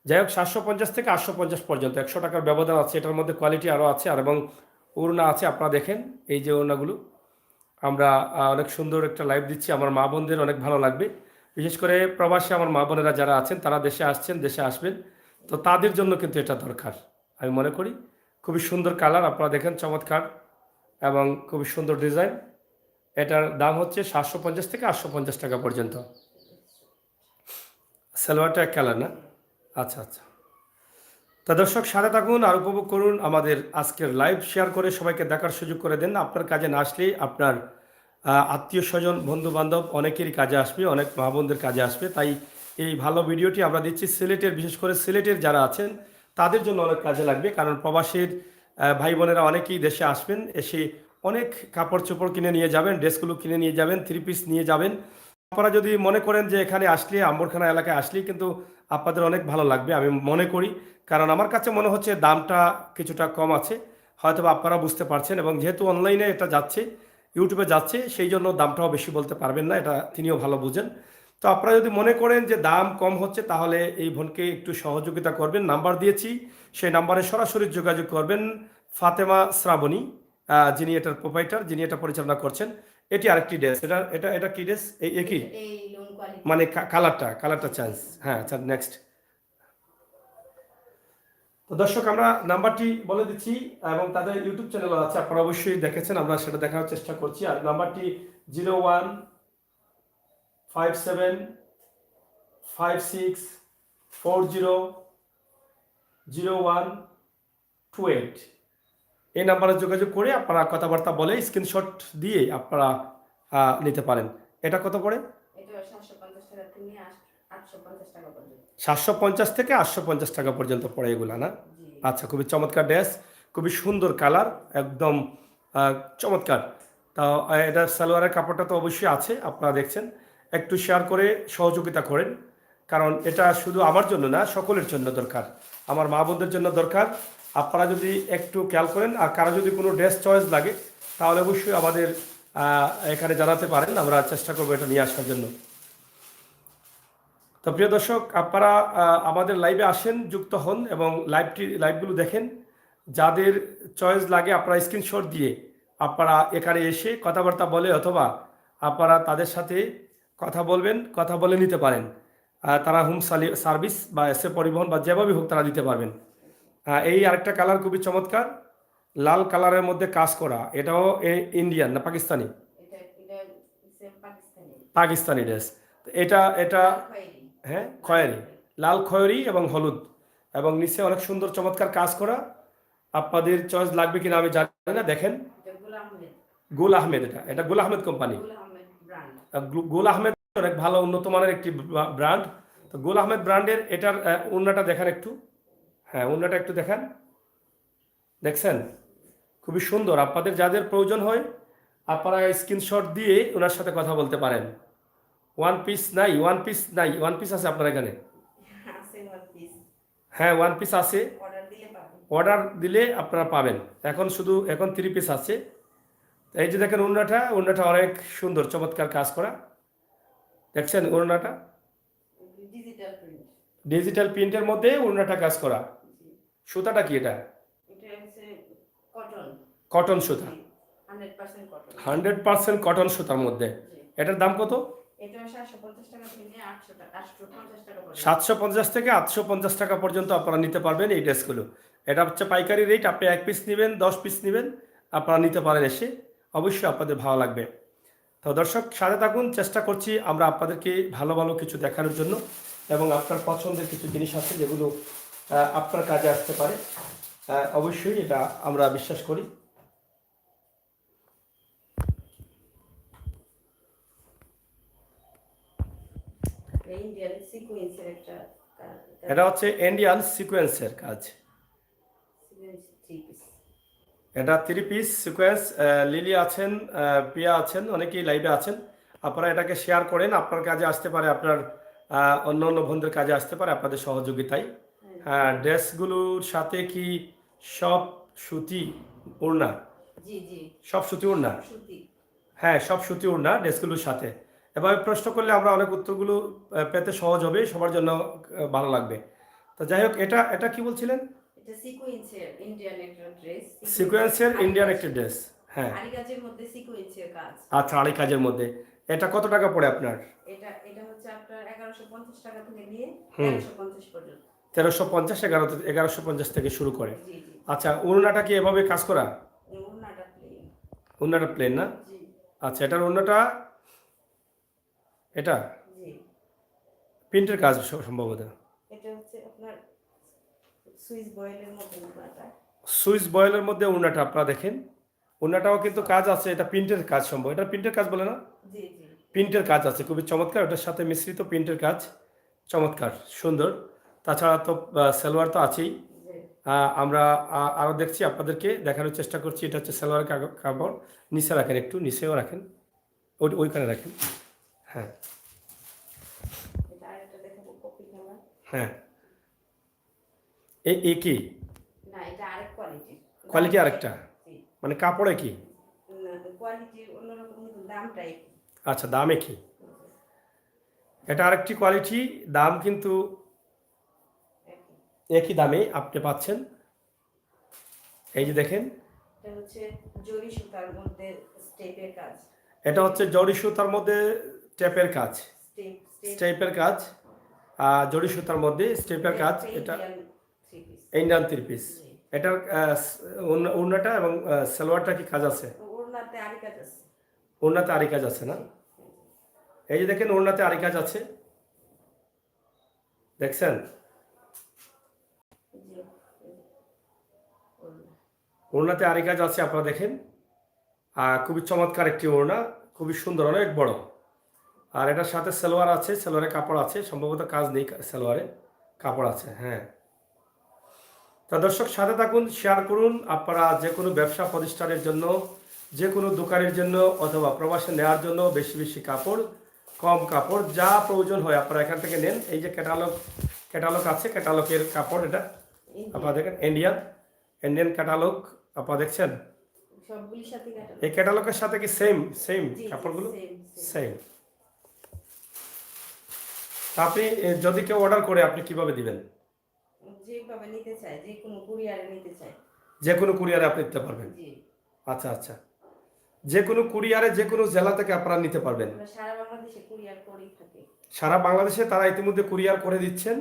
যাই হোক 750 থেকে 850 পর্যন্ত 100 টাকার ব্যবধান আছে। এটার মধ্যে কোয়ালিটি আরও আছে, আর এবং ওড়না আছে। আপনারা দেখেন এই যে ওড়নাগুলো, আমরা অনেক সুন্দর একটা লাইভ দিচ্ছি, আমার মা বোনদের অনেক ভালো লাগবে। বিশেষ করে প্রবাসী আমার মা বোনেরা যারা আছেন, তারা দেশে আসছেন, দেশে আসবেন, তো তাদের জন্য কিন্তু এটা দরকার আমি মনে করি। খুবই সুন্দর কালার, আপনারা দেখেন, চমৎকার এবং খুবই সুন্দর ডিজাইন। এটার দাম হচ্ছে 750 থেকে 850 টাকা পর্যন্ত। সালোয়ারটা এক কালার না? আচ্ছা আচ্ছা, তা দর্শক সাথে থাকুন আর উপভোগ করুন আমাদের আজকের লাইভ, শেয়ার করে সবাইকে দেখার সুযোগ করে দেন। আপনার কাজে না আসলেই আপনার আত্মীয় স্বজন বন্ধু বান্ধব অনেকেরই কাজে আসবে, অনেক মা বোনদের কাজে আসবে। তাই এই ভালো ভিডিওটি আমরা দিচ্ছি সিলেটের, বিশেষ করে সিলেটের যারা আছেন তাদের জন্য অনেক কাজে লাগবে। কারণ প্রবাসীর ভাই বোনেরা অনেকেই দেশে আসবেন, এসে অনেক কাপড় চোপড় কিনে নিয়ে যাবেন, ড্রেসগুলো কিনে নিয়ে যাবেন, থ্রি পিস নিয়ে যাবেন। আপনারা যদি মনে করেন যে এখানে আসলে আম্বরখানা এলাকায় আসলেই কিন্তু আপনাদের অনেক ভালো লাগবে আমি মনে করি। কারণ আমার কাছে মনে হচ্ছে দামটা কিছুটা কম আছে, হয়তো বা আপনারা বুঝতে পারছেন। এবং যেহেতু অনলাইনে এটা যাচ্ছে, ইউটিউবে যাচ্ছে, সেই জন্য দামটাও বেশি বলতে পারবেন না, এটা তিনিও ভালো বুঝেন। তো আপনারা যদি মনে করেন যে দাম কম হচ্ছে, তাহলে এই বোনকে একটু সহযোগিতা করবেন। নাম্বার দিয়েছি, সেই নাম্বারে সরাসরি যোগাযোগ করবেন। ফাতেমা শ্রাবণী, যিনি এটার প্রোপাইটার, যিনি এটা পরিচালনা করছেন। এটি আরেকটি ড্রেস, এটা এটা এটা কি ড্রেস? এই একই এই লোন কোয়ালিটি। মানে কালারটা জি কালারটা জি চেঞ্জ। জি হ্যাঁ আচ্ছা, নেক্সট। তো দর্শক আমরা নাম্বারটি বলে দিচ্ছি, এবং তাদের ইউটিউব চ্যানেলও আছে, আপনারা অবশ্যই দেখেছেন, আমরা সেটা দেখার চেষ্টা করছি। আর নাম্বারটি 015756400128। এই নাম্বারে যোগাযোগ করে আপনারা কথাবার্তা বলে স্ক্রিনশট দিয়ে আপনারা নিতে পারেন। এটা কত পড়ে? এটা 750 টাকা থেকে নিয়ে 850 টাকা পর্যন্ত। 750 থেকে 850 টাকা পর্যন্ত পড়ে এগুলা না? জি আচ্ছা, খুবই চমৎকার ড্রেস, খুবই সুন্দর কালার, একদম চমৎকার। তা এটা সালোয়ারের কাপড়টা তো অবশ্যই আছে, আপনারা দেখছেন। একটু শেয়ার করে সহযোগিতা করেন, কারণ এটা শুধু আমার জন্য না, সকলের জন্য দরকার, আমার মা বোনদের জন্য দরকার। আপনারা যদি একটু খেয়াল করেন, আর কারো যদি কোনো ড্রেস চয়েস লাগে, তাহলে অবশ্যই আমাদের এখানে জানাতে পারেন, আমরা চেষ্টা করবো এটা নিয়ে আসার জন্য। তো প্রিয় দর্শক, আপনারা আমাদের লাইভে আসেন, যুক্ত হন এবং লাইভগুলো দেখেন। যাদের চয়েস লাগে আপনারা স্ক্রিনশট দিয়ে আপনারা এখানে এসে কথাবার্তা বলে, অথবা আপনারা তাদের সাথে কথা বলবেন, কথা বলে নিতে পারেন। তারা হোম সার্ভিস বা এসে পরিবহন বা যেভাবে হোক তারা দিতে পারবেন। এই আরেকটা কালার খুবই চমৎকার, লাল কালারের মধ্যে কাজ করা, এটাও ইন্ডিয়ান না পাকিস্তানি? এটা এটা সেম পাকিস্তানি। পাকিস্তানি ড্রেস। এটা এটা লাল খয়েরি। হ্যাঁ, লাল খয়েরি, খয়েরি। লাল খয়েরি এবং হলুদ, এবং নিচে অনেক সুন্দর চমৎকার কাজ করা। আপনাদের চয়েস লাগবে কিনা আমি জানি না, দেখেন। এটা গুল আহমেদ। গুল আহমেদ, এটা এটা গুল আহমেদ কোম্পানি। গুল আহমেদ ব্র্যান্ড। গুল আহমেদ অনেক ভালো উন্নত মানের একটি ব্র্যান্ড। তো গুল আহমেদ ব্র্যান্ডের এটার ওড়নাটা দেখেন একটু। হ্যাঁ, ওড়নাটা একটু দেখেন, দেখছেন? খুবই সুন্দর। আপনাদের যাদের প্রয়োজন হয় আপনারা স্ক্রিনশট দিয়ে ওনার সাথে কথা বলতে পারেন। ওয়ান পিস নাই, ওয়ান পিস নাই, ওয়ান পিস আছে আপনার এখানে? আছে ওয়ান পিস। হ্যাঁ, ওয়ান পিস আছে, অর্ডার দিলে পাবেন। অর্ডার দিলে আপনারা পাবেন। এখন থ্রি পিস আছে। এই যে দেখেন ওড়নাটা, ওড়নাটা অনেক সুন্দর চমৎকার কাজ করা, দেখছেন ওড়নাটা? Digital print. ডিজিটাল প্রিন্টের মধ্যে ওড়নাটা কাজ করা। জি সুতাটা কি এটা? এটা হচ্ছে কটন। কটন সুতা, জি 100% কটন। 100% কটন সুতার মধ্যে। জি এটার দাম কত? এটা 750 টাকা থেকে নিয়ে 850 টাকা পর্যন্ত। 750 থেকে 850 টাকা পর্যন্ত আপনারা নিতে পারবেন এই ড্রেসগুলো। এটা হচ্ছে পাইকারি রেট। আপনি 1 পিস নেবেন, 10 পিস নেবেন, আপনারা নিতে পারেন এসে। অবশ্যই আপনাদের ভালো লাগবে। তো দর্শক সাথে থাকুন, চেষ্টা করছি আমরা আপনাদেরকে ভালো ভালো কিছু দেখানোর জন্য, এবং আপনার পছন্দের কিছু জিনিস আছে যেগুলো আপনার কাজে আসতে পারে। অবশ্যই এটা আমরা বিশ্বাস করি। ইন্ডিয়ান সিকোয়েন্সের একটা এটা হচ্ছে ইন্ডিয়ান সিকোয়েন্সের কাজ। Sequence 3 piece. এটা 3 পিস সিকোয়েন্স। লিলি আছেন, প্রিয়া আছেন, অনেকেই লাইভে আছেন। আপনারা এটাকে শেয়ার করেন, আপনার কাজে আসতে পারে, আপনার অন্য অন্য বন্ধুদের কাজে আসতে পারে আপনাদের সহযোগিতায়। হ্যাঁ, ড্রেসগুলোর সাথে কি সব সুতি ওড়না? জি জি, সব সুতি ওড়না? সুতি। হ্যাঁ, সব সুতি ওড়না ড্রেসগুলোর সাথে। এভাবে প্রশ্ন করলে আমরা অনেক উত্তরগুলো পেতে সহজ হবে, সবার জন্য ভালো লাগবে। তো যাই হোক, এটা এটা কি বলছিলেন? এটা সিকোয়েন্সের ইন্ডিয়ান একটা ড্রেস। সিকোয়েন্সের ইন্ডিয়ান একটা ড্রেস। হ্যাঁ, আরি কাজের মধ্যে সিকোয়েন্সের কাজ। আচ্ছা, আড়াই কাজের মধ্যে। এটা কত টাকা পড়ে আপনার? এটা এটা হচ্ছে আপনার 1150 টাকা থেকে নিয়ে হুম। 1350 পর্যন্ত। 1350, 1150 থেকে শুরু করে। জি জি। আচ্ছা, ওড়নাটা কি এভাবে কাজ করা? ওড়নাটা প্লেন। ওড়নাটা প্লেন না? জি আচ্ছা, এটার ওড়নাটা এটা জি। প্রিন্টের কাজ সম্ভবত। এটা হচ্ছে আপনার সুইস বয়েলের মধ্যে ওড়নাটা। সুইস বয়েলের মধ্যে ওড়নাটা আপনারা দেখেন। ওড়নাটাও কিন্তু কাজ আছে, এটা প্রিন্টের কাজ সম্ভব। এটা প্রিন্টের কাজ বলে না? জি জি। প্রিন্টের কাজ আছে, খুবই চমৎকার। ওটার সাথে মিশ্রিত প্রিন্টের কাজ, চমৎকার, সুন্দর। তাছাড়া তো সালোয়ার তো আছেই। জি। আমরা আরও দেখছি, আপনাদেরকে দেখানোর চেষ্টা করছি। এটা হচ্ছে সালোয়ার কাপড়। নিচে রাখেন, একটু নিচেও রাখেন, ওইখানে রাখেন। হ্যাঁ এটা আরেকটা দেখাবো, কপি কালার। হ্যাঁ, এই কি না, এটা আরেক কোয়ালিটি। কোয়ালিটি? আরেকটা জি। মানে কাপড়ে কি? না, কোয়ালিটি অন্যরকম, কিন্তু দামটাই। আচ্ছা, দামে কি? এটা আরেকটি কোয়ালিটি, দাম কিন্তু একই দামে আপনি পাচ্ছেন। এই যে দেখেন, এটা হচ্ছে জরি সুতার মধ্যে স্টেপের কাজ। এটা হচ্ছে জরি সুতার মধ্যে টেপের কাজ, স্টেপ স্টেপের কাজ। জরি সুতার মধ্যে স্টেপের কাজ। এটা ইন্ডিয়ান 3 পিস। এটার ওড়নাটা এবং সালোয়ারটা কি কাজ আছে? ওড়নাতে আরি কাজ আছে। ওড়নাতে আরি কাজ আছে না? এই যে দেখেন, ওড়নাতে আরি কাজ আছে, দেখছেন? জি। ওড়না। ওড়নাতে আরি কাজ আছে, আপনারা দেখেন। খুবই চমৎকার একটি ওড়না, খুবই সুন্দর, অনেক বড়। আর এটার সাথে সালোয়ার আছে, সালোয়ারে কাপড় আছে, সম্ভবত কাজ নেই, সালোয়ারে কাপড় আছে। হ্যাঁ, তা দর্শক সাথে থাকুন, শেয়ার করুন। আপনারা যে কোনো ব্যবসা প্রতিষ্ঠানের জন্য, যে কোনো দোকানের জন্য, অথবা প্রবাসে নেওয়ার জন্য বেশি বেশি কাপড়, কম কাপড়, যা প্রয়োজন হয় আপনারা এখান থেকে নেন। এই যে ক্যাটালগ আছে, ক্যাটালগের কাপড় এটা আপনারা দেখেন, ইন্ডিয়ান ক্যাটালগ আপনারা দেখছেন। সবগুলির সাথে কাটা। এই ক্যাটালগের সাথে কি সেম জি, কাপড়গুলো? সেম। সেম। আপনি যদি কেউ অর্ডার করে, আপনি কিভাবে দিবেন? যেভাবে নিতে চায়, যে কোনো কুরিয়ারে নিতে চায়। যে কোনো কুরিয়ারে আপনি দিতে পারবেন? জি। আচ্ছা আচ্ছা, যে কোনো কুরিয়ারে, যে কোনো জেলা থেকে আপনারা নিতে পারবেন? আমরা সারা বাংলাদেশে কুরিয়ার করেই থাকি। সারা বাংলাদেশে তারা ইতিমধ্যে কুরিয়ার করে দিচ্ছেন।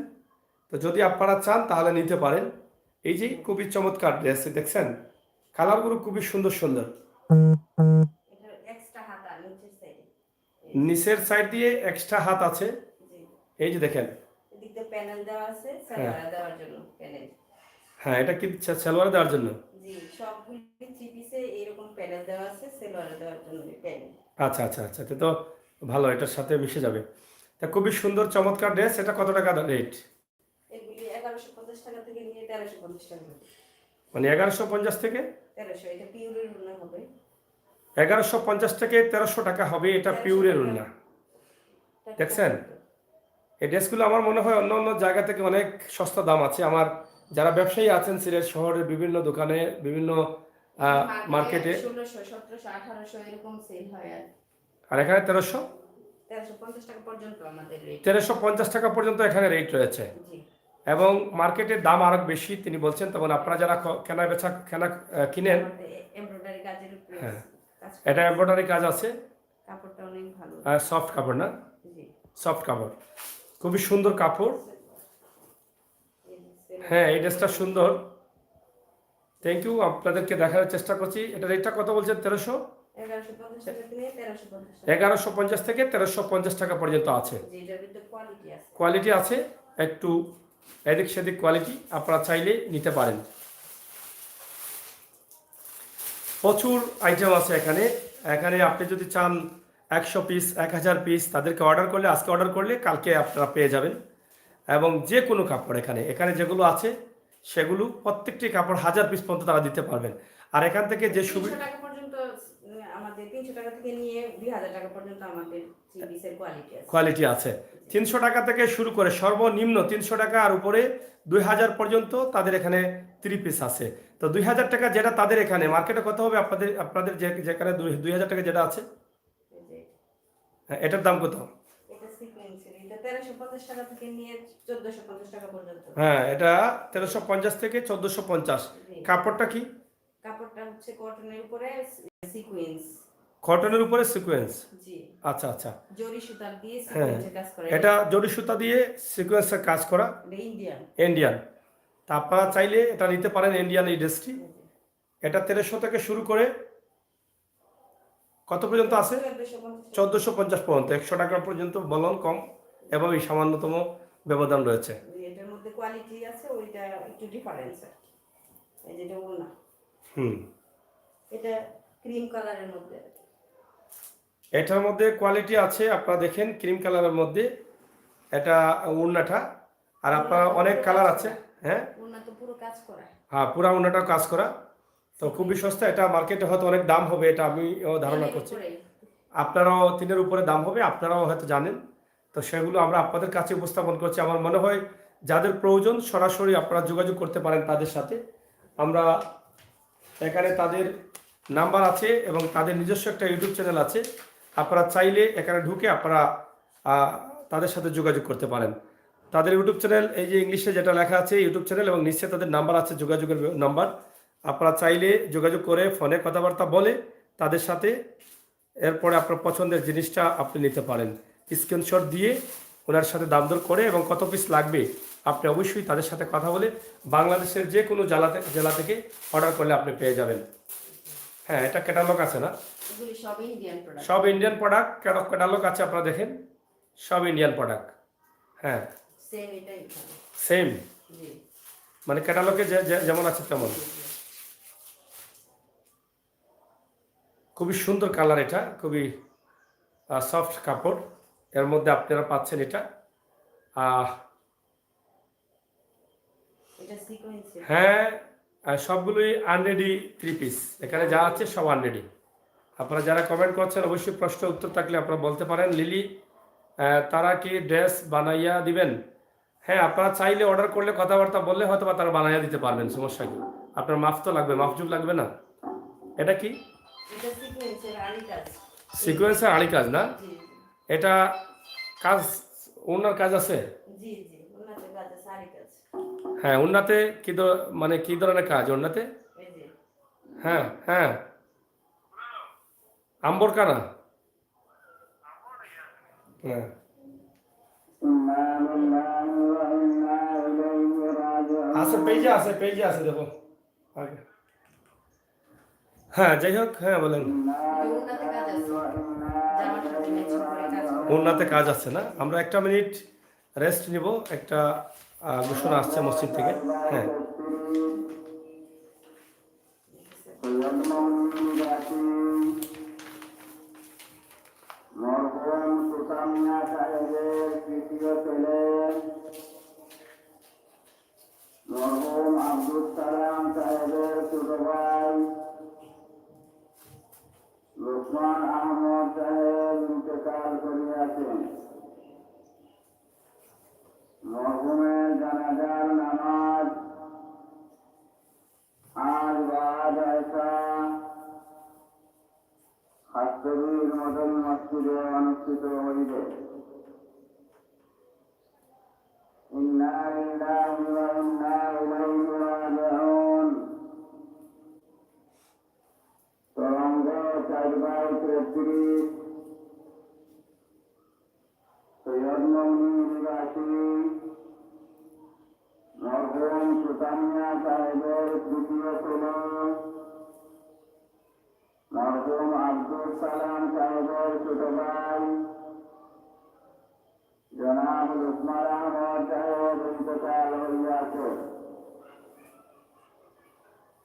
তো যদি আপনারা চান তাহলে নিতে পারেন। এই যে খুবই চমৎকার ড্রেস, দেখছেন? কালারগুলো খুবই সুন্দর সুন্দর। এটার এক্সট্রা হাতা নিচের সাইডে। নিচের সাইড দিয়ে এক্সট্রা হাত আছে। জি। এই যে দেখেন, এদিক দিয়ে প্যানেল দেওয়া আছে হ্যাঁ সালোয়ারে দেওয়ার জন্য প্যানেল। হ্যাঁ, এটা কি সালোয়ারে দেওয়ার জন্য? জি, সবগুলি 3 পিসে এরকম প্যানেল দেওয়া আছে সালোয়ারে দেওয়ার জন্য প্যানেল। আচ্ছা আচ্ছা আচ্ছা, তো ভালো, এটার সাথে মিশে যাবে। তা খুবই সুন্দর চমৎকার ড্রেস। এটা কত টাকা রেট? এগুলি 1150 টাকা থেকে নিয়ে 1350 টাকা হবে। মানে 1150 থেকে 1300, এটা পিওরের উন্না হবে। 1150 থেকে 1300 টাকা হবে, এটা পিওরের ওড়না। দেখছেন? এই ড্রেসগুলো আমার মনে হয় অন্য অন্য জায়গা থেকে অনেক সস্তা দাম আছে। আমার যারা ব্যবসায়ী আছেন সিলেট শহরের বিভিন্ন দোকানে, বিভিন্ন মার্কেটে, 1600, 1700, 1800 এরকম সেল হয়। আর এখানে 1300, 1350 টাকা পর্যন্ত আমাদের রেট। 1350 টাকা পর্যন্ত এখানে রেট রয়েছে। জি। এবং মার্কেটের দাম আরো বেশি তিনি বলছেন। তখন আপনারা যারা কিনেন, এমব্রয়ডারি কাজের উপরে হ্যাঁ, কাজ এটা এমব্রয়ডারি কাজ আছে, কাপড়টা অনেক ভালো। সফট কাপড় না? সফট কাপড়, খুবই সুন্দর কাপড়। হ্যাঁ, এই ড্রেসটা সুন্দর। থ্যাংক ইউ, আপনাদেরকে দেখার চেষ্টা করছি। এটা রেটটা কত বলছেন? 1300, 1150 থেকে 1350 টাকা পর্যন্ত আছে। কোয়ালিটি আছে, একটু এদিক সেদিক কোয়ালিটি, আপনারা চাইলে নিতে পারেন। প্রচুর আইটেম আছে এখানে। এখানে আপনি যদি চান 100 পিস, 1000 পিস, তাদেরকে অর্ডার করলে, আজকে অর্ডার করলে কালকে আপনারা পেয়ে যাবেন। এবং যে কোনো কাপড় এখানে যেগুলো আছে সেগুলো প্রত্যেকটি কাপড় 1000 পিস পর্যন্ত তারা দিতে পারবেন। আর এখান থেকে যে সুবিধা, 300 টাকা পর্যন্ত আমাদের 300 টাকা থেকে নিয়ে 2000 টাকা পর্যন্ত আমাদের সিরিজের কোয়ালিটি আছে। 300 টাকা থেকে শুরু করে সর্বনিম্ন 300 টাকা, আর উপরে 2000 পর্যন্ত তাদের এখানে 3 পিস আছে। তো 2000 টাকা যেটা তাদের এখানে মার্কেটে কত হবে? আপনাদের যেখানে 2000 টাকা যেটা আছে, হ্যাঁ, এটার দাম কত? এটা সিকোয়েন্সের, এটা 1350 টাকা থেকে নিয়ে 1450 টাকা পর্যন্ত। হ্যাঁ, এটা 1350 থেকে 1450। কাপড়টা কি? কাপড়টা হচ্ছে কটনের উপরে সিকোয়েন্স। কটনের উপরে সিকোয়েন্স। জি। আচ্ছা আচ্ছা। জরি সুতা দিয়ে হ্যাঁ, সিকোয়েন্সের কাজ করা। এটা জরি সুতা দিয়ে সিকোয়েন্সের কাজ করা। ইন্ডিয়ান। তা আপনারা চাইলে এটা নিতে পারেন, ইন্ডিয়ান এই ড্রেসটি। এটা 1300 থেকে শুরু করে কত পর্যন্ত আছে? 1450 পর্যন্ত, 100 টাকা পর্যন্ত বলন কম, এবং এই সামান্যতম ব্যবধান রয়েছে। এটার মধ্যে কোয়ালিটি আছে, ওইটা একটু ডিফারেন্স আছে। এই যেটা ওনা, এটা ক্রিম কালারের মধ্যে, এটার মধ্যে কোয়ালিটি আছে। আপনারা দেখেন ক্রিম কালারের মধ্যে এটা ওড়নাটা, আর আপনারা অনেক কালার আছে। হ্যাঁ, ওনা তো পুরো কাজ করা। হ্যাঁ, পুরো ওড়নাটাও কাজ করা। তো খুবই সস্তা। এটা মার্কেটে হয়তো অনেক দাম হবে, এটা আমি ধারণা করছি। আপনারাও 3-এর উপরে দাম হবে, আপনারাও হয়তো জানেন। তো সেগুলো আমরা আপনাদের কাছে উপস্থাপন করছি। আমার মনে হয় যাদের প্রয়োজন সরাসরি আপনারা যোগাযোগ করতে পারেন তাদের সাথে। আমরা এখানে তাদের নাম্বার আছে এবং তাদের নিজস্ব একটা ইউটিউব চ্যানেল আছে। আপনারা চাইলে এখানে ঢুকে আপনারা তাদের সাথে যোগাযোগ করতে পারেন। তাদের ইউটিউব চ্যানেল, এই যে ইংলিশে যেটা লেখা আছে ইউটিউব চ্যানেল, এবং নিচে তাদের নাম্বার আছে, যোগাযোগের নাম্বার। আপনারা চাইলে যোগাযোগ করে ফোনে কথাবার্তা বলে তাদের সাথে এরপরে আপনার পছন্দের জিনিসটা আপনি নিতে পারেন। স্ক্রিনশট দিয়ে ওনার সাথে দাম দর করে এবং কত পিস লাগবে আপনি অবশ্যই তাদের সাথে কথা বলে বাংলাদেশের যে কোনো জেলা থেকে অর্ডার করলে আপনি পেয়ে যাবেন। হ্যাঁ, এটা ক্যাটালগ আছে না? সব ইন্ডিয়ান প্রোডাক্ট, ক্যাটালগ আছে, আপনারা দেখেন, সব ইন্ডিয়ান প্রোডাক্ট। হ্যাঁ, সেম, মানে ক্যাটালগে যেমন আছে তেমন। খুবই সুন্দর কালার, এটা খুবই সফট কাপড়। এর মধ্যে আপনারা পাচ্ছেন এটা। হ্যাঁ, সবগুলোই আনরেডি 3 পিস। এখানে যা আছে সব আনরেডি। আপনারা যারা কমেন্ট করছেন অবশ্যই প্রশ্ন উত্তর থাকলে আপনারা বলতে পারেন। লিলি, তারা কি ড্রেস বানাইয়া দিবেন? হ্যাঁ, আপনারা চাইলে অর্ডার করলে কথাবার্তা বললে হয়তো বা তারা বানাইয়া দিতে পারবেন, সমস্যা কি? আপনার মাপ তো লাগবে, মাপজুপ লাগবে না? এটা কি? সিকোয়েন্সের আড়ি কাজ না? এটা কাজ, ওনার কাজ আছে। হ্যাঁ, ওনাতে কি মানে কি ধরনের কাজ ওনাতে? হ্যাঁ হ্যাঁ, আম্বর কানা। হ্যাঁ, আছে, পেজে আছে দেখো আগে। হ্যাঁ, যাই হোক, হ্যাঁ বলেন। ওনাতে কাজ আছে না? আমরা 1 মিনিট রেস্ট নিব, একটা ঘোষণা আসছে মসজিদ থেকে। হ্যাঁ, মরহুম সুতামিয়া সাহেবের তৃতীয় ছেলে মরহুম আব্দুল সালাম সাহেবের ছোট ভাই লোকমান আহমদ সাহেব ইন্তেকাল করিয়াছেন। মরহুমের জানাজার নামাজ আজ বাদ আয়সা হাসতবীর মডেল মসজিদে অনুষ্ঠিত হইবে। ইন্না লিল্লাহি ওয়া ইন্না ইলাইহি রাজিউন। তরঙ্গ 4/33 সাহেবের তৃতীয় ছেলে, মরহুম আব্দুল সালাম সাহেবের ছোট ভাই জনাব লুকমান আহমদ সাহেব ইন্তেকাল হইয়াছে।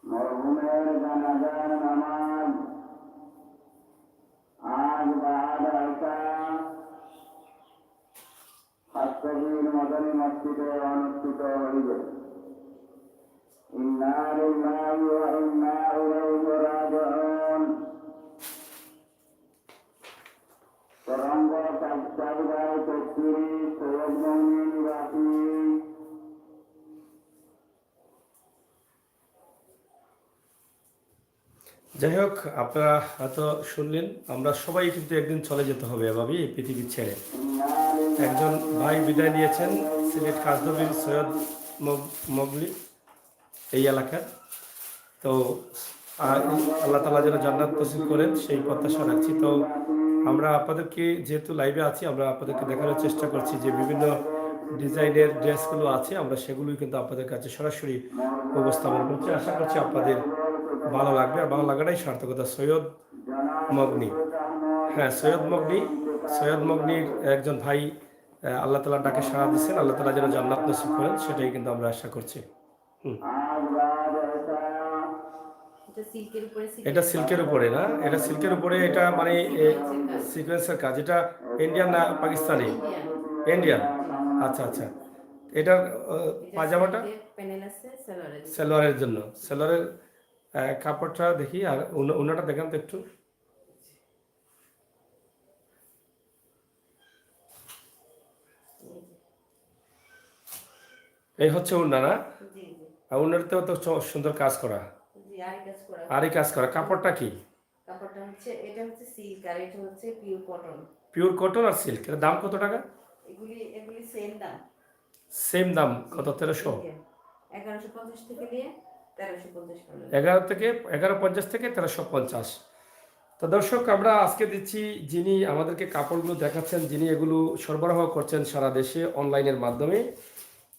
মরহুমের জানাজার নামাজ আজ বাদ আসা হাসপাতাল মদনী মসজিদে অনুষ্ঠিত হইবে। ইন্না লিল্লাহি ওয়া ইন্না ইলাইহি রাজিউন। তরঙ্গ সাজদায় তকবীর সৈয়দ মুমিন রাফি। যাই হোক, আপনারা হয়তো শুনলেন, আমরা সবাই কিন্তু একদিন চলে যেতে হবে এভাবে এই পৃথিবী ছেড়ে। একজন ভাই বিদায় নিয়েছেন, সিলেট কাজনবীর সৈয়দ মগলি এই এলাকার। তো আল্লাহ তাআলা যেন জান্নাত নসিব করেন সেই প্রত্যাশা রাখছি। তো আমরা আপনাদেরকে যেহেতু লাইভে আছি, আমরা আপনাদেরকে দেখানোর চেষ্টা করছি যে বিভিন্ন ডিজাইনের ড্রেসগুলো আছে, আমরা সেগুলোই কিন্তু আপনাদের কাছে সরাসরি উপস্থাপন করছি। আশা করছি আপনাদের ভালো লাগবে, আর ভালো লাগাটাই সার্থকতা। সৈয়দ মগনি, হ্যাঁ সৈয়দ মগনির একজন ভাই আল্লাহ তাআলা ডাকে সাড়া দিচ্ছেন, আল্লাহ তাআলা যেন জান্নাত নসিব করেন সেটাই কিন্তু আমরা আশা করছি। এটা সিল্কের উপরে না, এটা সিল্কের উপরে, এটা মানে সিকোয়েন্সের কাজ। এটা ইন্ডিয়ান না পাকিস্তানি? ইন্ডিয়ান। আচ্ছা আচ্ছা। এটার পাজামাটা সালোয়ারের জন্য, সালোয়ারের কাপড়টা দেখি, আর ওনাটা দেখান তো একটু। এই হচ্ছে ওড়না না? আর ওড়নাতেও তো সুন্দর কাজ করা, আরই কাজ করা। কাপড়টা কি? কাপড়টা হচ্ছে, এটা হচ্ছে সিল্ক আর এটা হচ্ছে পিওর কটন। পিওর কটন আর সিল্ক। এর দাম কত টাকা? এগুলি সেম দাম। সেম দাম কত? 1300? 1150 থেকে নিয়ে 1350 পর্যন্ত। 1150 থেকে 1350। তো দর্শক, আমরা আজকে দিচ্ছি, যিনি আমাদেরকে কাপড়গুলো দেখাচ্ছেন, যিনি এগুলো সরবরাহ করছেন সারা দেশে অনলাইনের মাধ্যমে,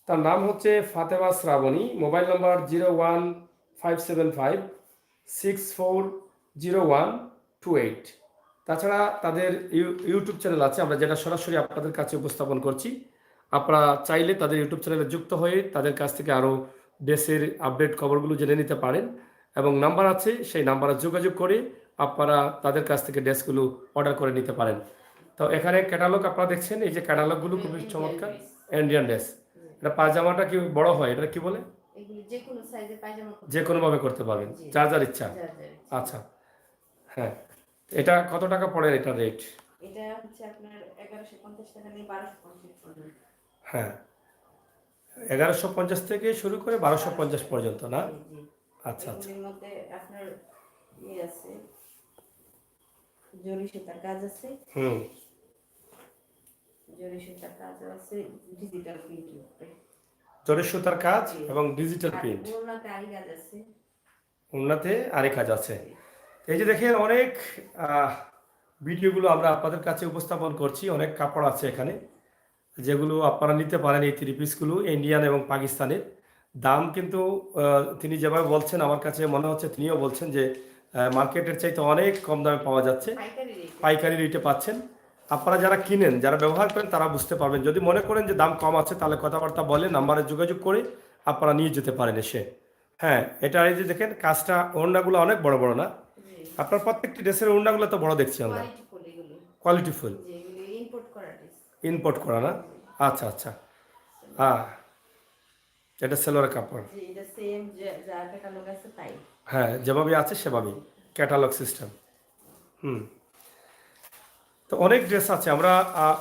তার নাম হচ্ছে ফাতেমা শ্রাবণী। মোবাইল নম্বর 01575640128। তাছাড়া তাদের ইউটিউব চ্যানেল আছে, আমরা যেটা সরাসরি আপনাদের কাছে উপস্থাপন করছি। আপনারা চাইলে তাদের ইউটিউব চ্যানেলে যুক্ত হয়ে তাদের কাছ থেকে আরও দেশের আপডেট খবরগুলো জেনে নিতে পারেন, এবং নাম্বার আছে, সেই নাম্বারে যোগাযোগ করে আপনারা তাদের কাছ থেকে ড্রেসগুলো অর্ডার করে নিতে পারেন। তো এখানে ক্যাটালগ আপনারা দেখছেন, এই যে ক্যাটালগুলো খুবই চমৎকার ইন্ডিয়ান ড্রেস। এটা পায়জামাটা কি বড় হয়? এটা কি বলে? এগুলি যে কোনো সাইজে পায়জামা যে কোনোভাবে করতে পারবেন, যার যার ইচ্ছা। আচ্ছা, হ্যাঁ। এটা কত টাকা পড়ে এটা রেট? এটা হচ্ছে আপনার 1150 টাকা নিয়ে 1250 পর্যন্ত। হ্যাঁ, 1150 থেকে শুরু করে 1250 পর্যন্ত না? আচ্ছা আচ্ছা। এর মধ্যে আপনার আছে জরি সুতার কাজ আছে, জরি সুতার কাজ আছে, ডিজিটাল প্রিন্ট, জরি সুতার কাজ এবং ডিজিটাল প্রিন্ট। ওনাতে আরি কাজ আছে, ওনাতে আরি কাজ আছে। এই যে দেখেন, অনেক ভিডিওগুলো আমরা আপনাদের কাছে উপস্থাপন করছি। অনেক কাপড় আছে এখানে, যেগুলো আপনারা নিতে পারেন। এই 3 পিসগুলো ইন্ডিয়ান এবং পাকিস্তানের। দাম কিন্তু তিনি যেভাবে বলছেন, আমার কাছে মনে হচ্ছে তিনিও বলছেন যে মার্কেটের চাইতে অনেক কম দামে পাওয়া যাচ্ছে, পাইকারি রেটে পাচ্ছেন। আপনারা যারা কিনেন, যারা ব্যবহার করেন, তারা বুঝতে পারবেন। যদি মনে করেন যে দাম কম আছে, তাহলে কথাবার্তা বলে নাম্বারে যোগাযোগ করে আপনারা নিয়ে যেতে পারেন এসে। হ্যাঁ, এটা এই যে দেখেন কাজটা, ওড়নাগুলো অনেক বড় বড় না? আপনার প্রত্যেকটি ড্রেসের ওড়নাগুলো তো বড় দেখছি আমরা, কোয়ালিটিফুল, ইম্পোর্ট করা না? আচ্ছা আচ্ছা। হ্যাঁ, এটা সেলোয়ার কাপড়। হ্যাঁ, যেভাবে আছে সেভাবেই ক্যাটালগ সিস্টেম। তো অনেক ড্রেস আছে। আমরা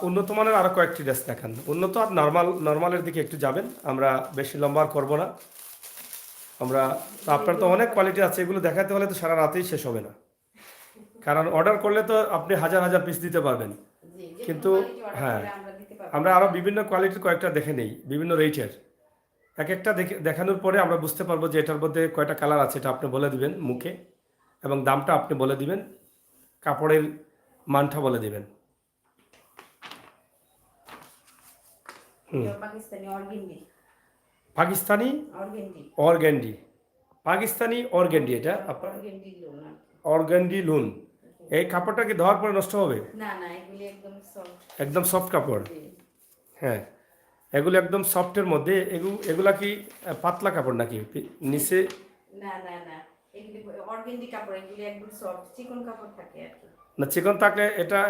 উন্নত মানের আরও কয়েকটি ড্রেস দেখান। উন্নত আর নর্মালের দিকে একটু যাবেন, আমরা বেশি লম্বা করব না। আমরা তো আপনার তো অনেক কোয়ালিটি আছে, এগুলো দেখাতে হলে তো সারা রাতেই শেষ হবে না, কারণ অর্ডার করলে তো আপনি হাজার হাজার পিস দিতে পারবেন। কিন্তু হ্যাঁ, আমরা আরও বিভিন্ন কোয়ালিটির কয়েকটা দেখে নেই, বিভিন্ন রেটের। এক একটা দেখানোর পরে আমরা বুঝতে পারবো যে এটার মধ্যে কয়টা কালার আছে, এটা আপনি বলে দিবেন মুখে, এবং দামটা আপনি বলে দিবেন, কাপড়ের মানটা বলে দিবেন। Pakistani organdie. Organdie, Pakistani organdie, এটা অর্গেন্ডি লোন আর কি। অর্গ্যান্ডি লুন। এই কাপড়টা কি ধোয়ার পরে নষ্ট হবে? না না, এগুলি একদম সফট। একদম সফট কাপড়। জি। হ্যাঁ, এগুলো একদম সফটের মধ্যে। এগুলা কি পাতলা কাপড় নাকি নিচে? না না না, এগুলি অর্গেন্ডি কাপড়, এগুলি একদম সফট চিকন কাপড় থাকে আর কি। না, চিকন থাকলে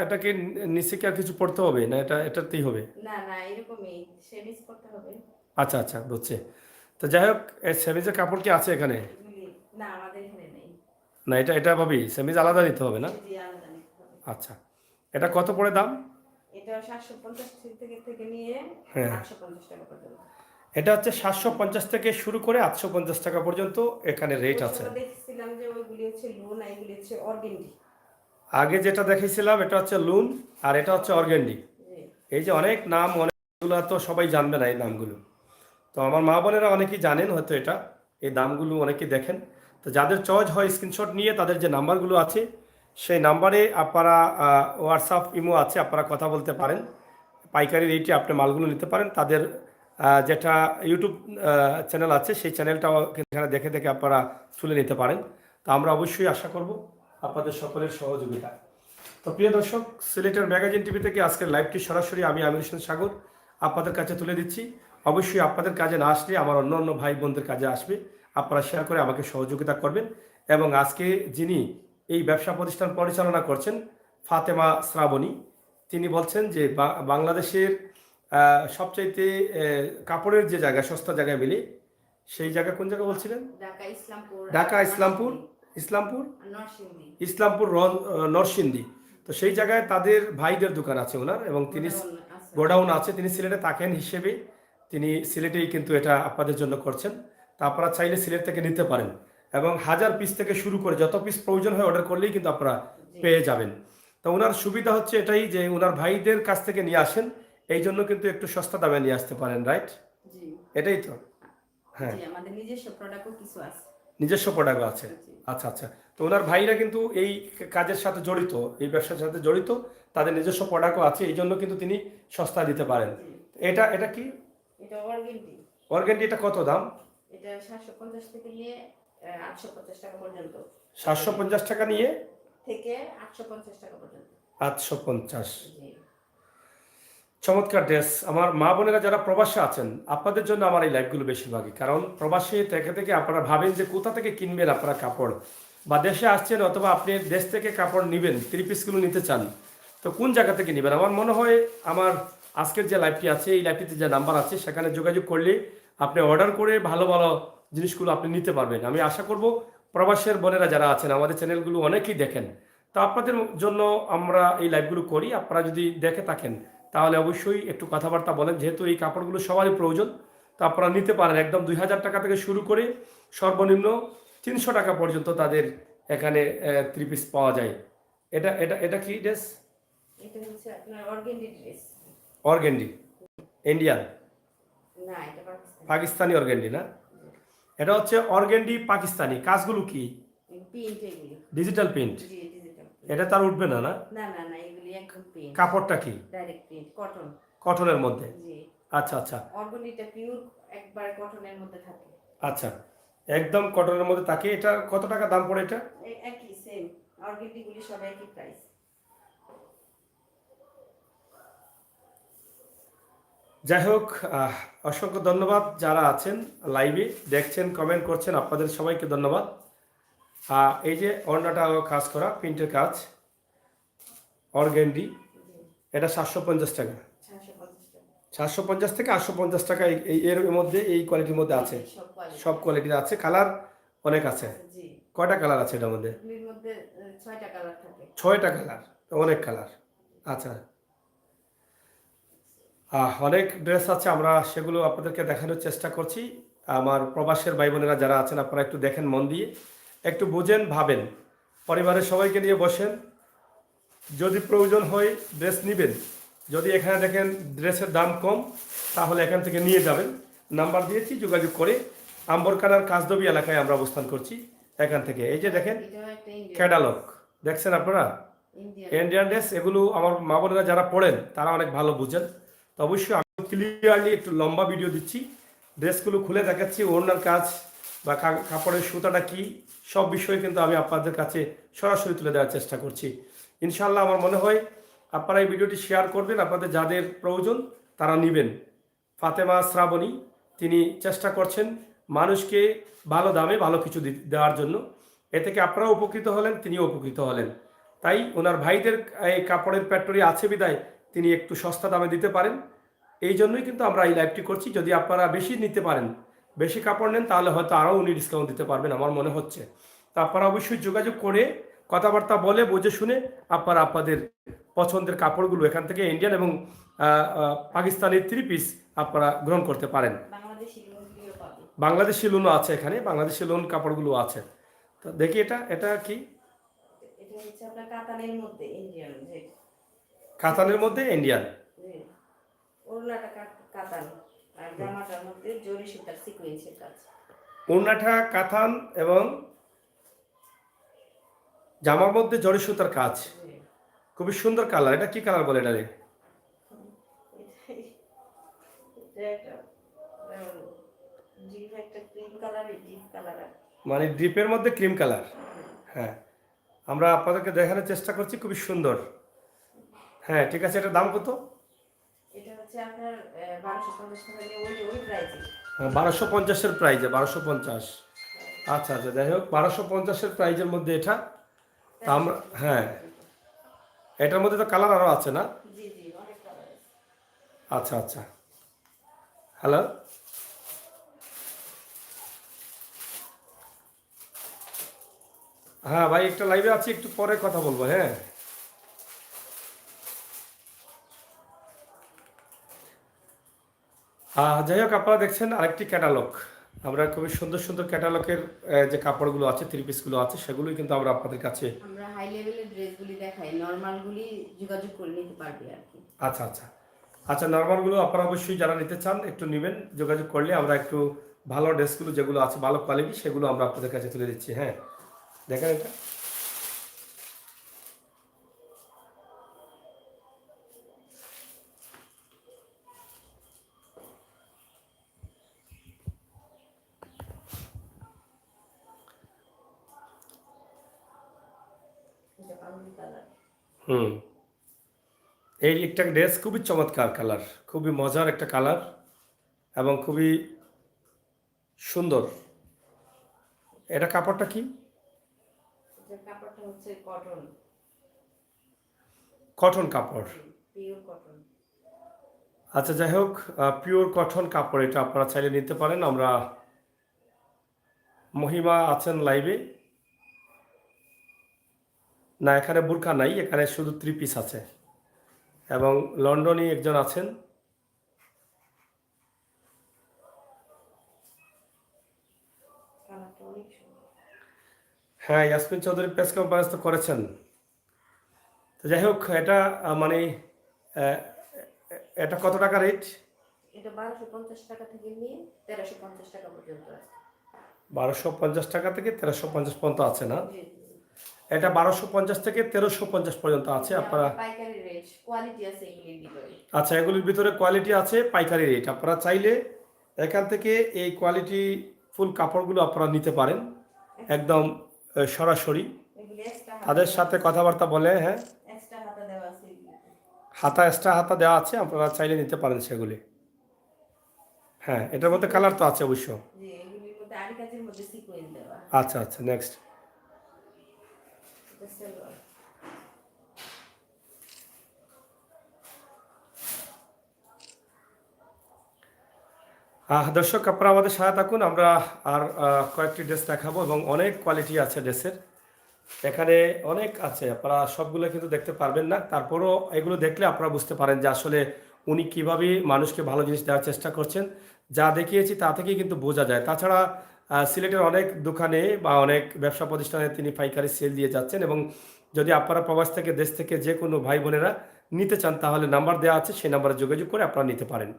এটা কি নিচে কি আর কিছু পড়তে হবে না, এটাতেই হবে? না না, এরকমই সেমিজ করতে হবে। আচ্ছা আচ্ছা, বুঝছে। তো যাই হোক, এই সেমিজের কাপড় কি আছে এখানে? এগুলি না, আমাদের এখানে নেই। না, এটা ভাবি সেমিজ আলাদা নিতে হবে না? জি, আলাদা নিতে হবে। আচ্ছা, এটা কত পড়ে দাম? এটা 750 থেকে নিয়ে হ্যাঁ, 850 টাকা পর্যন্ত। এটা হচ্ছে 750 থেকে শুরু করে 850 টাকা পর্যন্ত এখানে রেট ওই আছে। সময় দেখছিলাম যে ওইগুলি হচ্ছে লোন, আর এগুলি হচ্ছে অর্গেন্ডি। আগে যেটা দেখেছিলাম এটা হচ্ছে লুন, আর এটা হচ্ছে অর্গেন্ডি। জি। এই যে অনেক নাম, অনেকগুলো তো সবাই জানবে না এই নামগুলো। তো আমার মা বোনেরা অনেকেই জানেন হয়তো এটা, এই দামগুলো অনেকেই দেখেন। তো যাদের চয়েস হয় স্ক্রিনশট নিয়ে তাদের যে নাম্বারগুলো আছে সেই নাম্বারে আপনারা হোয়াটসঅ্যাপ ইমো আছে, আপনারা কথা বলতে পারেন। পাইকারি রেটে আপনি মালগুলো নিতে পারেন। তাদের যেটা ইউটিউব চ্যানেল আছে সেই চ্যানেলটাও এখানে দেখে দেখে আপনারা তুলে নিতে পারেন। তো আমরা অবশ্যই আশা করব আপনাদের সকলের সহযোগিতা। তো প্রিয় দর্শক, সিলেটের ম্যাগাজিন টিভি থেকে আজকের লাইভটি সরাসরি আমি আমির হোসেন সাগর আপনাদের কাছে তুলে দিচ্ছি। অবশ্যই আপনাদের কাজে না আসলে আমার অন্য অন্য ভাই বোনদের কাজে আসবে। আপনারা শেয়ার করে আমাকে সহযোগিতা করবেন। এবং আজকে যিনি এই ব্যবসা প্রতিষ্ঠান পরিচালনা করছেন, ফাতেমা শ্রাবণী, তিনি বলছেন যে বাংলাদেশের সবচাইতে কাপড়ের যে জায়গা, সস্তা জায়গায় মিলে, সেই জায়গা কোন জায়গা বলছিলেন? ঢাকা ইসলামপুর। ঢাকা ইসলামপুর, ইসলামপুর নরসিংদী। ইসলামপুর নরসিংদী। তো সেই জায়গায় তাদের ভাইদের দোকান আছে ওনার, এবং তিনি গোডাউন আছে। তিনি সিলেটে থাকেন হিসেবে তিনি সিলেটেই কিন্তু এটা আপনাদের জন্য করছেন। তা আপনারা চাইলে সিলেট থেকে নিতে পারেন, এবং 1000 পিস থেকে শুরু করে যত পিস প্রয়োজন হয় অর্ডার করলেই কিন্তু আপনারা পেয়ে যাবেন। তো ওনার সুবিধা হচ্ছে এটাই যে ওনার ভাইদের কাছ থেকে নিয়ে আসেন, এই জন্য কিন্তু একটু সস্তা দামে নিয়ে আসতে পারেন, রাইট? জি। এটাই তো। হ্যাঁ, জি, আমাদের নিজস্ব প্রোডাক্টও কিছু আছে। নিজস্ব প্রোডাক্ট আছে। আচ্ছা আচ্ছা। তো ওনার ভাইরা কিন্তু এই কাজের সাথে জড়িত, এই ব্যবসার সাথে জড়িত, তাদের নিজস্ব প্রোডাক্টও আছে, এই জন্য কিন্তু তিনি সস্তা দিতে পারেন। এটা এটা কি এটা অর্গেন্ডি। অর্গেন্ডি, এটা কত দাম? এটা 750 থেকে নিয়ে 850 টাকা পর্যন্ত। 750 টাকা নিয়ে থেকে 850 টাকা পর্যন্ত। 850। জি। চমৎকার ড্রেস। আমার মা বোনেরা যারা প্রবাসে আছেন, আপনাদের জন্য আমার এই লাইভগুলো বেশিরভাগই, কারণ প্রবাসে থেকে থেকে আপনারা ভাবেন যে কোথা থেকে কিনবেন আপনারা কাপড়, বা দেশে আসছেন অথবা আপনি দেশ থেকে কাপড় নেবেন, 3 পিসগুলো নিতে চান, তো কোন জায়গা থেকে নেবেন? আমার মনে হয় আমার আজকের যে লাইভটি আছে, এই লাইভটিতে যে নাম্বার আছে সেখানে যোগাযোগ করলে আপনি অর্ডার করে ভালো ভালো জিনিসগুলো আপনি নিতে পারবেন। আমি আশা করব প্রবাসের বোনেরা যারা আছেন, আমাদের চ্যানেলগুলো অনেকেই দেখেন, তো আপনাদের জন্য আমরা এই লাইভগুলো করি। আপনারা যদি দেখে থাকেন তাহলে অবশ্যই একটু কথাবার্তা বলেন, যেহেতু এই কাপড়গুলো সবারই প্রয়োজন। তো আপনারা নিতে পারেন, একদম 2000 টাকা থেকে শুরু করে সর্বনিম্ন 300 টাকা পর্যন্ত তাদের এখানে 3 পিস পাওয়া যায়। এটা এটা এটা কি ড্রেস? এটা হচ্ছে আপনার অর্গেন্ডি ড্রেস। Organdie Indian? না, এটা পাকিস্তানি। পাকিস্তানি অর্গেন্ডি না? এটা হচ্ছে অর্গেন্ডি পাকিস্তানি। কাজগুলো কি? প্রিন্ট এগুলি। Digital print? জি, ডিজিটাল। এটা তার উঠবে না? না না না না, এগুলি একদম প্রিন্ট। কাপড়টা কি? Direct print, cotton. কটনের মধ্যে? জি। আচ্ছা আচ্ছা অর্গেন্ডিটা পিওর একবার কটনের মধ্যে থাকে। আচ্ছা, একদম কটনের মধ্যে থাকে। এটা কত টাকা দাম পড়ে এটা? একই সেম, অর্গেন্ডিগুলি সব একই প্রাইস। যাই হোক, অসংখ্য ধন্যবাদ যারা আছেন লাইভে দেখছেন, কমেন্ট করছেন, আপনাদের সবাইকে ধন্যবাদ। এই যে ওড়নাটাও কাজ করা, প্রিন্টের কাজ, অর্গেন্ডি, এটা 750 টাকা। 750 টাকা। 750 থেকে 850 টাকা এর মধ্যে, এই কোয়ালিটির মধ্যে আছে। সব কোয়ালিটির আছে, কালার অনেক আছে। জি। কয়টা কালার আছে এটার মধ্যে? এর মধ্যে 6টা কালার থাকে। 6টা কালার, অনেক কালার। আচ্ছা, অনেক ড্রেস আছে, আমরা সেগুলো আপনাদেরকে দেখানোর চেষ্টা করছি। আমার প্রবাসের ভাই বোনেরা যারা আছেন, আপনারা একটু দেখেন মন দিয়ে, একটু বুঝেন, ভাবেন, পরিবারের সবাইকে নিয়ে বসেন। যদি প্রয়োজন হয় ড্রেস নেবেন, যদি এখানে দেখেন ড্রেসের দাম কম, তাহলে এখান থেকে নিয়ে যাবেন। নাম্বার দিয়েছি, যোগাযোগ করে। আম্বরকানার কাজদবি এলাকায় আমরা অবস্থান করছি। এখান থেকে এই যে দেখেন ক্যাটালগ দেখছেন আপনারা, ইন্ডিয়ান ড্রেস, এগুলো আমার মা বোনেরা যারা পড়েন তারা অনেক ভালো বুঝেন। তো অবশ্যই আমি ক্লিয়ারলি একটু লম্বা ভিডিও দিচ্ছি, ড্রেসগুলো খুলে দেখাচ্ছি, ওড়নার কাজ বা কাপড়ের সুতাটা কি, সব বিষয়ে কিন্তু আমি আপনাদের কাছে সরাসরি তুলে দেওয়ার চেষ্টা করছি। ইনশাল্লাহ আমার মনে হয় আপনারা এই ভিডিওটি শেয়ার করবেন, আপনাদের যাদের প্রয়োজন তারা নেবেন। ফাতেমা শ্রাবণী তিনি চেষ্টা করছেন মানুষকে ভালো দামে ভালো কিছু দেওয়ার জন্য। এ থেকে আপনারাও উপকৃত হলেন, তিনিও উপকৃত হলেন। তাই ওনার ভাইদের এই কাপড়ের ফ্যাক্টরি আছে বিদায় তিনি একটু সস্তা দামে দিতে পারেন। এই জন্যই কিন্তু আমরা এই লাইভটি করছি। যদি আপনারা বেশি নিতে পারেন, বেশি কাপড় নেন, তাহলে হয়তো আরও উনি ডিসকাউন্ট দিতে পারবেন আমার মনে হচ্ছে। তা আপনারা অবশ্যই যোগাযোগ করে কথাবার্তা বলে বুঝে শুনে আপনারা আপনাদের পছন্দের কাপড়গুলো এখান থেকে ইন্ডিয়ান এবং পাকিস্তানি 3 পিস আপনারা গ্রহণ করতে পারেন। বাংলাদেশি লোনও আছে এখানে, বাংলাদেশি লোন কাপড়গুলো আছে। তো দেখি এটা এটা কি, এটা হচ্ছে আপনার কাতানের মধ্যে ইন্ডিয়ান, যে কাতানের মধ্যে ইন্ডিয়ান, ওড়নাটা কাতান আর জামাটার মধ্যে জরি সুতার সিকোয়েন্সের কাজ। ওড়নাটা কাতান এবং জামার মধ্যে জরি সুতার কাজ, খুবই সুন্দর কালার। এটা কি কালার বলে এটারে? মানে ডিপের মধ্যে ক্রিম কালার। হ্যাঁ, আমরা আপনাদেরকে দেখানোর চেষ্টা করছি, খুবই সুন্দর। হ্যাঁ ঠিক আছে, এটার দাম কত? এটা হচ্ছে আপনার 1250 টাকা দিয়ে ওই প্রাইসে। 1250-এর প্রাইজে, 1250। আচ্ছা আচ্ছা, যাই হোক 1250-এর প্রাইজের মধ্যে এটা। তা আমরা হ্যাঁ, এটার মধ্যে তো কালার আরও আছে না? জি জি, অনেক কালার আছে। আচ্ছা আচ্ছা, হ্যালো, হ্যাঁ ভাই একটা লাইভে আছি, একটু পরে কথা বলবো। হ্যাঁ যাই হোক, আপনারা দেখছেন আরেকটি ক্যাটালগ। আমরা খুবই সুন্দর সুন্দর ক্যাটালগের যে কাপড়গুলো আছে, 3 পিসগুলো আছে, সেগুলোই কিন্তু আমরা আপনাদের কাছে। আমরা হাই লেভেলের ড্রেসগুলি দেখাই, নরমালগুলি যোগাযোগ করে নিতে পারবে আর কি। আচ্ছা আচ্ছা আচ্ছা, নর্মালগুলো আপনারা অবশ্যই যারা নিতে চান একটু নেবেন, যোগাযোগ করলে আমরা একটু ভালো ড্রেসগুলো যেগুলো আছে ভালো কোয়ালিটি সেগুলো আমরা আপনাদের কাছে তুলে দিচ্ছি। হ্যাঁ দেখেন এটা, এটা পাউডার কালার। হুম, এই একটা ড্রেস খুবই চমৎকার কালার, খুবই মজার একটা কালার এবং খুবই সুন্দর। এটা কাপড়টা কি? এটা কাপড়টা হচ্ছে কটন, কটন কাপড়। Pure cotton. আচ্ছা যাই হোক, পিওর কটন কাপড়, এটা আপনারা চাইলে নিতে পারেন। আমরা মহিমা আছেন লাইভে না? এখানে বুরকা নাই, এখানে শুধু 3 পিস আছে। এবং লন্ডনে একজন আছেন। কালারটা অনেক সুন্দর। হ্যাঁ, ইয়াসমিন চৌধুরী প্রেস কনফারেন্স তো করেছেন। তো যাই হোক, এটা মানে আহ, এটা কত টাকা রেট? এটা 1250 টাকা থেকে নিয়ে 1350 টাকা পর্যন্ত আছে। 1250 টাকা থেকে 1350 পর্যন্ত আছে না? জি জি। এটা 1250 থেকে 1350 পর্যন্ত আছে। আপনারা পাইকারি রেট, কোয়ালিটি আছে এগুলির ভিতরে। আচ্ছা, এগুলির ভিতরে কোয়ালিটি আছে, পাইকারি রেট। আপনারা চাইলে এখান থেকে এই কোয়ালিটি ফুল কাপড়গুলো আপনারা নিতে পারেন একদম সরাসরি এগুলি এক্সট্রা তাদের সাথে কথাবার্তা বলে। হ্যাঁ, এক্সট্রা হাতা দেওয়া আছে এগুলিতে। এক্সট্রা হাতা দেওয়া আছে, আপনারা চাইলে নিতে পারেন সেগুলি। হ্যাঁ, এটার মধ্যে কালার তো আছে অবশ্য। জি, এগুলির মধ্যে আরি কাজের মধ্যে সিকোয়েন্স দেওয়া। আচ্ছা আচ্ছা, নেক্সট। এটা সালোয়ার। দর্শক আপনারা আমাদের সাথে থাকুন, আমরা আর কয়েকটি ড্রেস দেখাবো এবং অনেক কোয়ালিটি আছে ড্রেসের। এখানে অনেক আছে, আপনারা সবগুলো কিন্তু দেখতে পারবেন না, তারপরও এগুলো দেখলে আপনারা বুঝতে পারেন যে আসলে উনি কীভাবে মানুষকে ভালো জিনিস দেওয়ার চেষ্টা করছেন। যা দেখিয়েছি তা থেকেই কিন্তু বোঝা যায়। তাছাড়া সিলেটের অনেক দোকানে বা অনেক ব্যবসা প্রতিষ্ঠানে তিনি পাইকারি সেল দিয়ে যাচ্ছেন। এবং যদি আপনারা প্রবাস থেকে দেশ থেকে যে কোনো ভাই বোনেরা নিতে চান তাহলে নাম্বার দেওয়া আছে, সেই নাম্বারে যোগাযোগ করে আপনারা নিতে পারেন।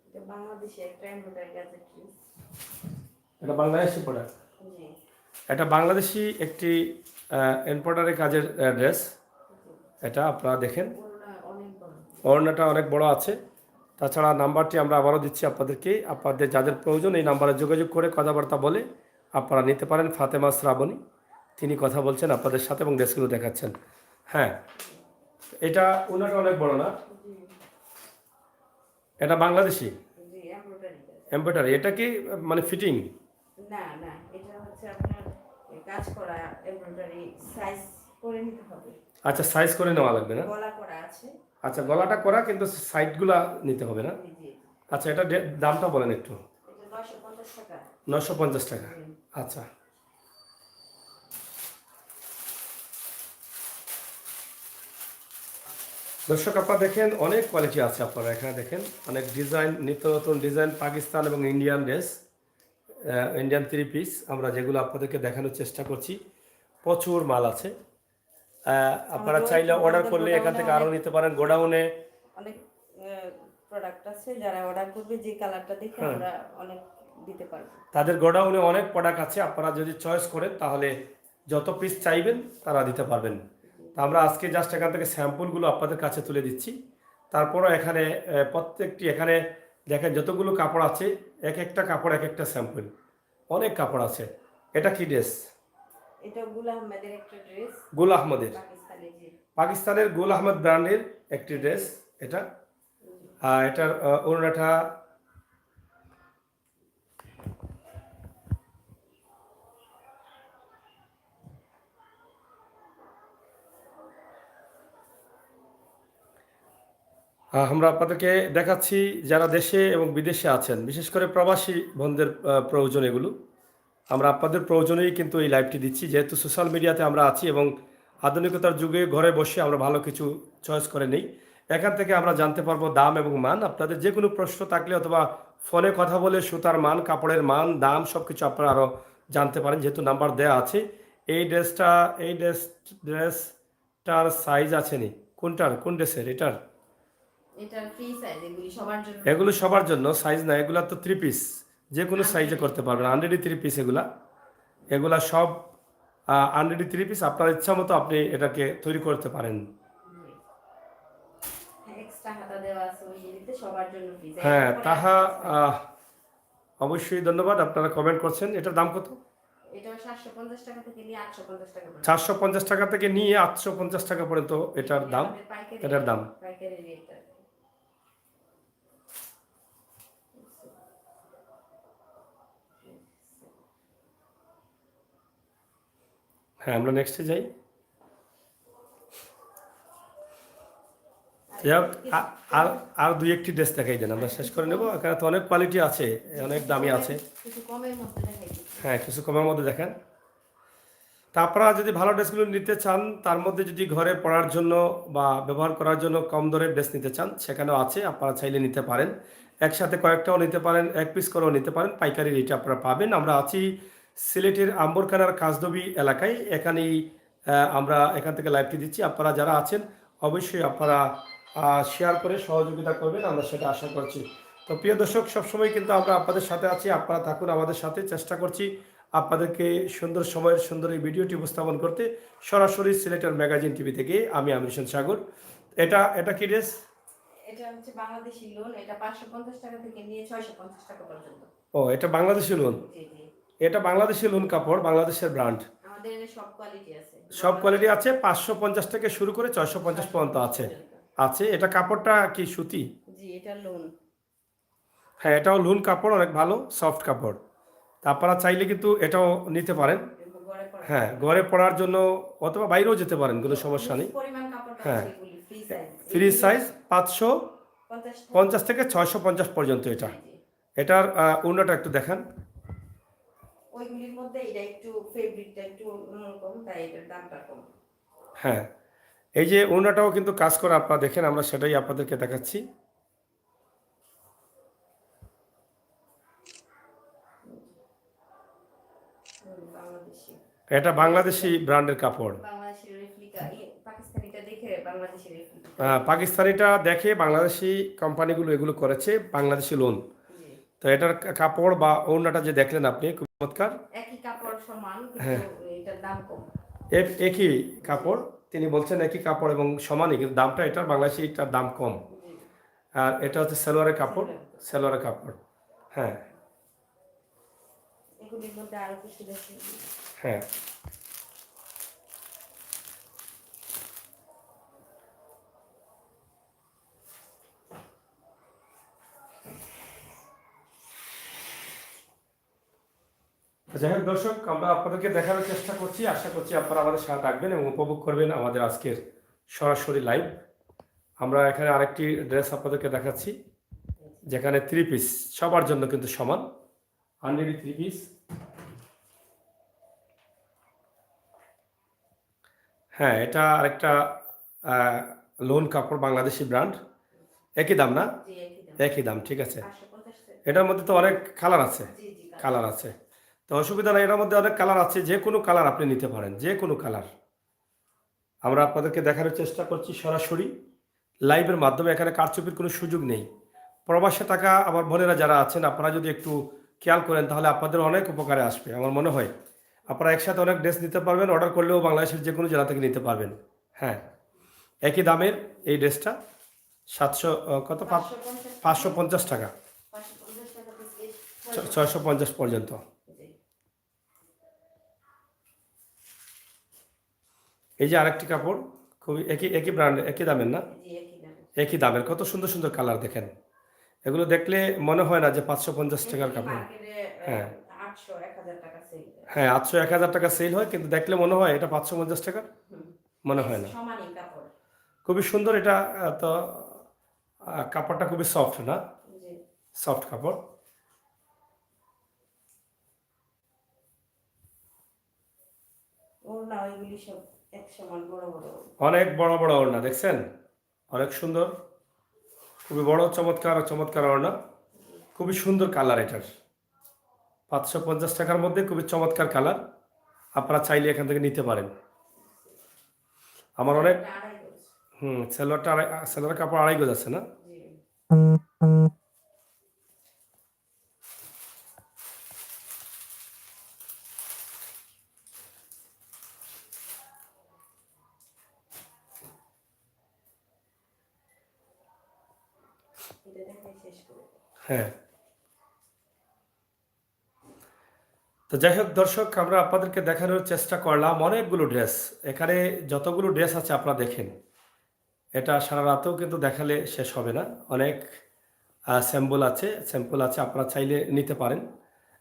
এটা বাংলাদেশি একটা এমব্রয়ডারি কাজের ড্রেস। এটা বাংলাদেশি প্রোডাক্ট। জি। এটা বাংলাদেশি একটি এমব্রয়ডারি কাজের ড্রেস। এটা আপনারা দেখেন, ওড়না অনেক বড়। ওড়নাটা অনেক বড় আছে তাছাড়া নাম্বারটি আমরা আবারও দিচ্ছি আপনাদেরকে, আপনাদের যাদের প্রয়োজন এই নাম্বারে যোগাযোগ করে কথাবার্তা বলে আপনারা নিতে পারেন। ফাতেমা শ্রাবণী তিনি কথা বলছেন আপনাদের সাথে এবং ড্রেসগুলো দেখাচ্ছেন। হ্যাঁ, এটা ওনাটা অনেক বড় না, এটা বাংলাদেশি জি এমব্রয়ডারি এমব্রয়ডারি। এটা কি মানে ফিটিং? না না, এটা হচ্ছে আপনার কাজ করা এমব্রয়ডারি, সাইজ করে নিতে হবে। আচ্ছা, সাইজ করে নেওয়া লাগবে না? গলা করা আছে। আচ্ছা, গলাটা করা কিন্তু সাইডগুলা নিতে হবে না? জি জি। আচ্ছা, এটা দামটা বলেন একটু। এটা 950 টাকা। 950 টাকা। আচ্ছা, দর্শক আপনারা দেখেন অনেক কোয়ালিটি আছে, আপনারা এখানে দেখেন অনেক ডিজাইন, নিত্য নতুন ডিজাইন, পাকিস্তান এবং ইন্ডিয়ান ড্রেস, ইন্ডিয়ান 3 পিস আমরা যেগুলো আপনাদেরকে দেখানোর চেষ্টা করছি। প্রচুর মাল আছে, আপনারা চাইলে অর্ডার করলে এখান থেকে আরও নিতে পারেন। গোডাউনে অনেক প্রোডাক্ট আছে, যারা অর্ডার করবে যে কালারটা দেখে আমরা অনেক দিতে পারবো। তাদের গোডাউনে অনেক প্রোডাক্ট আছে, আপনারা যদি চয়েস করেন তাহলে যত পিস চাইবেন তারা দিতে পারবেন। তা আমরা আজকে জাস্ট এখান থেকে স্যাম্পলগুলো আপনাদের কাছে তুলে দিচ্ছি। তারপরও এখানে প্রত্যেকটি এখানে দেখেন যতগুলো কাপড় আছে, এক একটা কাপড় এক একটা স্যাম্পল, অনেক কাপড় আছে। এটা কি ড্রেস? এটা গুল আহমেদের একটা ড্রেস। গুল আহমদের, পাকিস্তানি, জি পাকিস্তানের গুল আহমদ ব্র্যান্ডের একটি ড্রেস এটা। এটার ওড়নাটা আমরা আপনাদেরকে দেখাচ্ছি যারা দেশে এবং বিদেশে আছেন, বিশেষ করে প্রবাসী বন্ধুদের প্রয়োজন এগুলো। আমরা আপনাদের প্রয়োজনেই কিন্তু এই লাইভটি দিচ্ছি, যেহেতু সোশ্যাল মিডিয়াতে আমরা আছি এবং আধুনিকতার যুগে ঘরে বসে আমরা ভালো কিছু চয়েস করে নিই। এখান থেকে আমরা জানতে পারবো দাম এবং মান। আপনাদের যে কোনো প্রশ্ন থাকলে অথবা ফোনে কথা বলে সুতার মান, কাপড়ের মান, দাম সব কিছু আপনারা আরও জানতে পারেন, যেহেতু নাম্বার দেওয়া আছে। এই ড্রেসটার সাইজ আছে নি? কোনটার, কোন ড্রেসের? এটার? এটা ফ্রি সাইজ, এগুলি সবার জন্য। এগুলো সবার জন্য সাইজ না, এগুলা তো 3 পিস, যে কোনো সাইজে করতে পারবেন। আনরেডি 3 পিস এগুলা সব আনরেডি 3 পিস। আপনার ইচ্ছা মতো আপনি এটাকে তৈরি করতে পারেন। এক্সট্রা হাতা দেওয়া আছে ওই জিনিসতে, সবার জন্য ফ্রি। হ্যাঁ, তাহা অবশ্যই ধন্যবাদ, আপনারা কমেন্ট করছেন। এটার দাম কত? এটা 750 টাকা থেকে নিয়ে 850 টাকা পর্যন্ত। 450 টাকা থেকে নিয়ে 850 টাকা পর্যন্ত এটার দাম। এটার দাম পাইকারি রেট। হ্যাঁ, আমরা নেক্সটে যাই। যাই হোক, আর দুই একটি ড্রেস দেখাই দেন, আমরা শেষ করে নেব। এখানে তো অনেক কোয়ালিটি আছে, অনেক দামি আছে। কিছু কমের মধ্যে দেখাই দিচ্ছি। হ্যাঁ, কিছু কমের মধ্যে দেখেন। তা আপনারা যদি ভালো ড্রেসগুলো নিতে চান, তার মধ্যে যদি ঘরে পরার জন্য বা ব্যবহার করার জন্য কম দরের ড্রেস নিতে চান, সেখানেও আছে, আপনারা চাইলে নিতে পারেন। একসাথে কয়েকটাও নিতে পারেন, এক পিস করেও নিতে পারেন, পাইকারি রেটে আপনারা পাবেন। আমরা আছি সিলেটের আম্বরখানার কাজদবি এলাকায়, এখানেই আমরা এখান থেকে লাইভটি দিচ্ছি। আপনারা যারা আছেন অবশ্যই আপনারা শেয়ার করে সহযোগিতা করবেন, আমরা সেটা আশা করছি। তো প্রিয় দর্শক, সবসময় কিন্তু আমরা আপনাদের সাথে আছি, আপনারা থাকুন আমাদের সাথে। চেষ্টা করছি আপনাদেরকে সুন্দর সময়ের সুন্দর এই ভিডিওটি উপস্থাপন করতে, সরাসরি সিলেটের ম্যাগাজিন টিভি থেকে। আমি আমির হোসেন সাগর। এটা কি ড্রেস? এটা হচ্ছে বাংলাদেশি লোন। এটা 550 টাকা থেকে নিয়ে 650 টাকা পর্যন্ত। ও, এটা বাংলাদেশি লোন। জি জি। এটা বাংলাদেশি লোন কাপড়, বাংলাদেশের ব্র্যান্ড। আমাদের এখানে সব কোয়ালিটি আছে। সব কোয়ালিটি আছে, 550 থেকে শুরু করে 650 পর্যন্ত আছে। এটা কাপড়টা কি সুতি? জি, এটা লোন। হ্যাঁ, এটাও লোন কাপড়, অনেক ভালো সফট কাপড়। তা আপনারা চাইলে কিন্তু এটাও নিতে পারেন। হ্যাঁ, ঘরে পরার জন্য অথবা বাইরেও যেতে পারেন, কোনো সমস্যা নেই। হ্যাঁ, ফ্রি সাইজ 550 থেকে 650 পর্যন্ত এটা। এটার ওড়নাটা একটু দেখান। ওইগুলির মধ্যে এটা একটু ফেব্রিকটা একটু অন্যরকম, তাই এটার দামটা কম। হ্যাঁ, এই যে ওড়নাটাও কিন্তু কাজ করা, আপনারা দেখেন, আমরা সেটাই আপনাদেরকে দেখাচ্ছি। এটা বাংলাদেশি ব্র্যান্ডের কাপড়। পাকিস্তানিটা দেখে বাংলাদেশি কোম্পানিগুলো এগুলো করেছে, বাংলাদেশি লোন। তো এটার কাপড় বা ওড়নাটা যে দেখলেন আপনি, খুব চমৎকার। একই কাপড় সমান, কিন্তু এটার দাম কম। একই কাপড়, তিনি বলছেন একই কাপড় এবং সমানই, কিন্তু দামটা এটার বাংলাদেশিটার দাম কম। আর এটা হচ্ছে সালোয়ারের কাপড়, সালোয়ারের কাপড়। হ্যাঁ এগুলির মধ্যে আরো কিছু দেখে। হ্যাঁ, যাই হোক দর্শক, আমরা আপনাদেরকে দেখানোর চেষ্টা করছি। আশা করছি আপনারা আমাদের সাথে থাকবেন এবং উপভোগ করবেন আমাদের আজকের সরাসরি লাইভ। আমরা এখানে আরেকটি ড্রেস আপনাদেরকে দেখাচ্ছি, যেখানে 3 পিস সবার জন্য কিন্তু সমান, আনরেডি 3 পিস। হ্যাঁ, এটা আরেকটা লোন কাপড়, বাংলাদেশি ব্র্যান্ড। একই দাম না? জি একই দাম। একই দাম, ঠিক আছে। 550 টাকা। এটার মধ্যে তো অনেক কালার আছে, জি জি কালার আছে, তো অসুবিধা নাই। এটার মধ্যে অনেক কালার আছে, যে কোনো কালার আপনি নিতে পারেন, যে কোনো কালার। আমরা আপনাদেরকে দেখানোর চেষ্টা করছি সরাসরি লাইভের মাধ্যমে। এখানে কারচুপির কোনো সুযোগ নেই। প্রবাসে থাকা আমার বোনেরা যারা আছেন, আপনারা যদি একটু খেয়াল করেন তাহলে আপনাদের অনেক উপকারে আসবে আমার মনে হয়। আপনারা একসাথে অনেক ড্রেস নিতে পারবেন, অর্ডার করলেও বাংলাদেশের যে কোনো জেলা থেকে নিতে পারবেন। হ্যাঁ, একই দামের এই ড্রেসটা 700 কত 550 টাকা, 550 টাকা পিস। 650 পর্যন্ত। জি এই যে আরেকটি কাপড়, খুবই একই একই ব্র্যান্ড, একই দামের না? জি একই দাম। একই দামের। কত সুন্দর সুন্দর কালার দেখেন। এগুলো দেখলে মনে হয় না যে 550 টাকার কাপড়। মার্কেটে হ্যাঁ 800 1000 টাকা সেল। হ্যাঁ, 800 1000 টাকা সেল হয়, কিন্তু দেখলে মনে হয় এটা 550 টাকা, মনে হয় না। সমানই কাপড়। খুবই সুন্দর এটা। তো কাপড়টা খুবই সফট না? জি সফট কাপড়। ওড়না ওইগুলি সব এক সমান বড় বড়। অনেক বড় বড় ওড়না দেখছেন, অনেক সুন্দর, খুবই বড়, চমৎকার চমৎকার ওড়না, খুবই সুন্দর কালার এটার। 550 টাকার মধ্যে খুবই চমৎকার কালার, আপনারা চাইলে এখান থেকে নিতে পারেন। আমার অনেক এটা আড়াই গজ। সেলোয়ারটা সেলোয়ার কাপড় 2.5 গজ আছে না? জি এটা দেখাই শেষ করে। হ্যাঁ, তো যাই হোক দর্শক, আমরা আপনাদেরকে দেখানোর চেষ্টা করলাম অনেকগুলো ড্রেস। এখানে যতগুলো ড্রেস আছে আপনারা দেখেন, এটা সারা রাতেও কিন্তু দেখালে শেষ হবে না। অনেক স্যাম্পল আছে, আপনারা চাইলে নিতে পারেন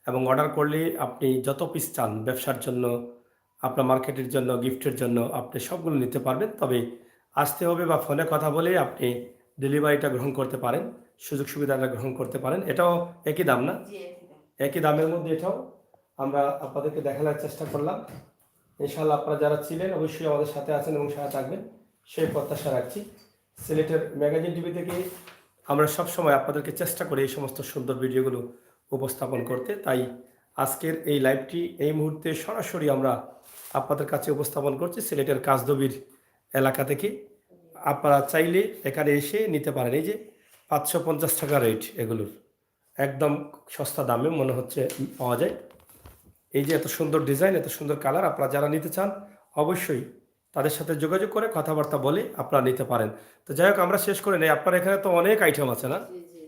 এবং অর্ডার করলে আপনি যত পিস চান, ব্যবসার জন্য, আপনার মার্কেটের জন্য, গিফটের জন্য, আপনি সবগুলো নিতে পারবেন। তবে আসতে হবে বা ফোনে কথা বলে আপনি ডেলিভারিটা গ্রহণ করতে পারেন, সুযোগ সুবিধাটা গ্রহণ করতে পারেন। এটাও একই দাম না? জি একই দাম। একই দামের মধ্যে এটাও আমরা আপনাদেরকে দেখানোর চেষ্টা করলাম। ইনশাআল্লাহ আপনারা যারা ছিলেন অবশ্যই আমাদের সাথে আছেন এবং সাথে থাকবেন, সেই প্রত্যাশা রাখছি। সিলেটের ম্যাগাজিন টিভি থেকে আমরা সবসময় আপনাদেরকে চেষ্টা করি এই সমস্ত সুন্দর ভিডিওগুলো উপস্থাপন করতে। তাই আজকের এই লাইভটি এই মুহূর্তে সরাসরি আমরা আপনাদের কাছে উপস্থাপন করছি সিলেটের কাজদবির এলাকা থেকে। আপনারা চাইলে এখানে এসে নিতে পারেন। এই যে 550 টাকা রেট, এগুলোর একদম সস্তা দামে মনে হচ্ছে পাওয়া যায়। এই যে এত সুন্দর ডিজাইন, এত সুন্দর কালার, আপনারা যারা নিতে চান অবশ্যই তাদের সাথে যোগাযোগ করে কথাবার্তা বলে আপনারা নিতে পারেন। তো যাই হোক, আমরা শেষ করে নেই। আপনার এখানে তো অনেক আইটেম আছে না? জি জি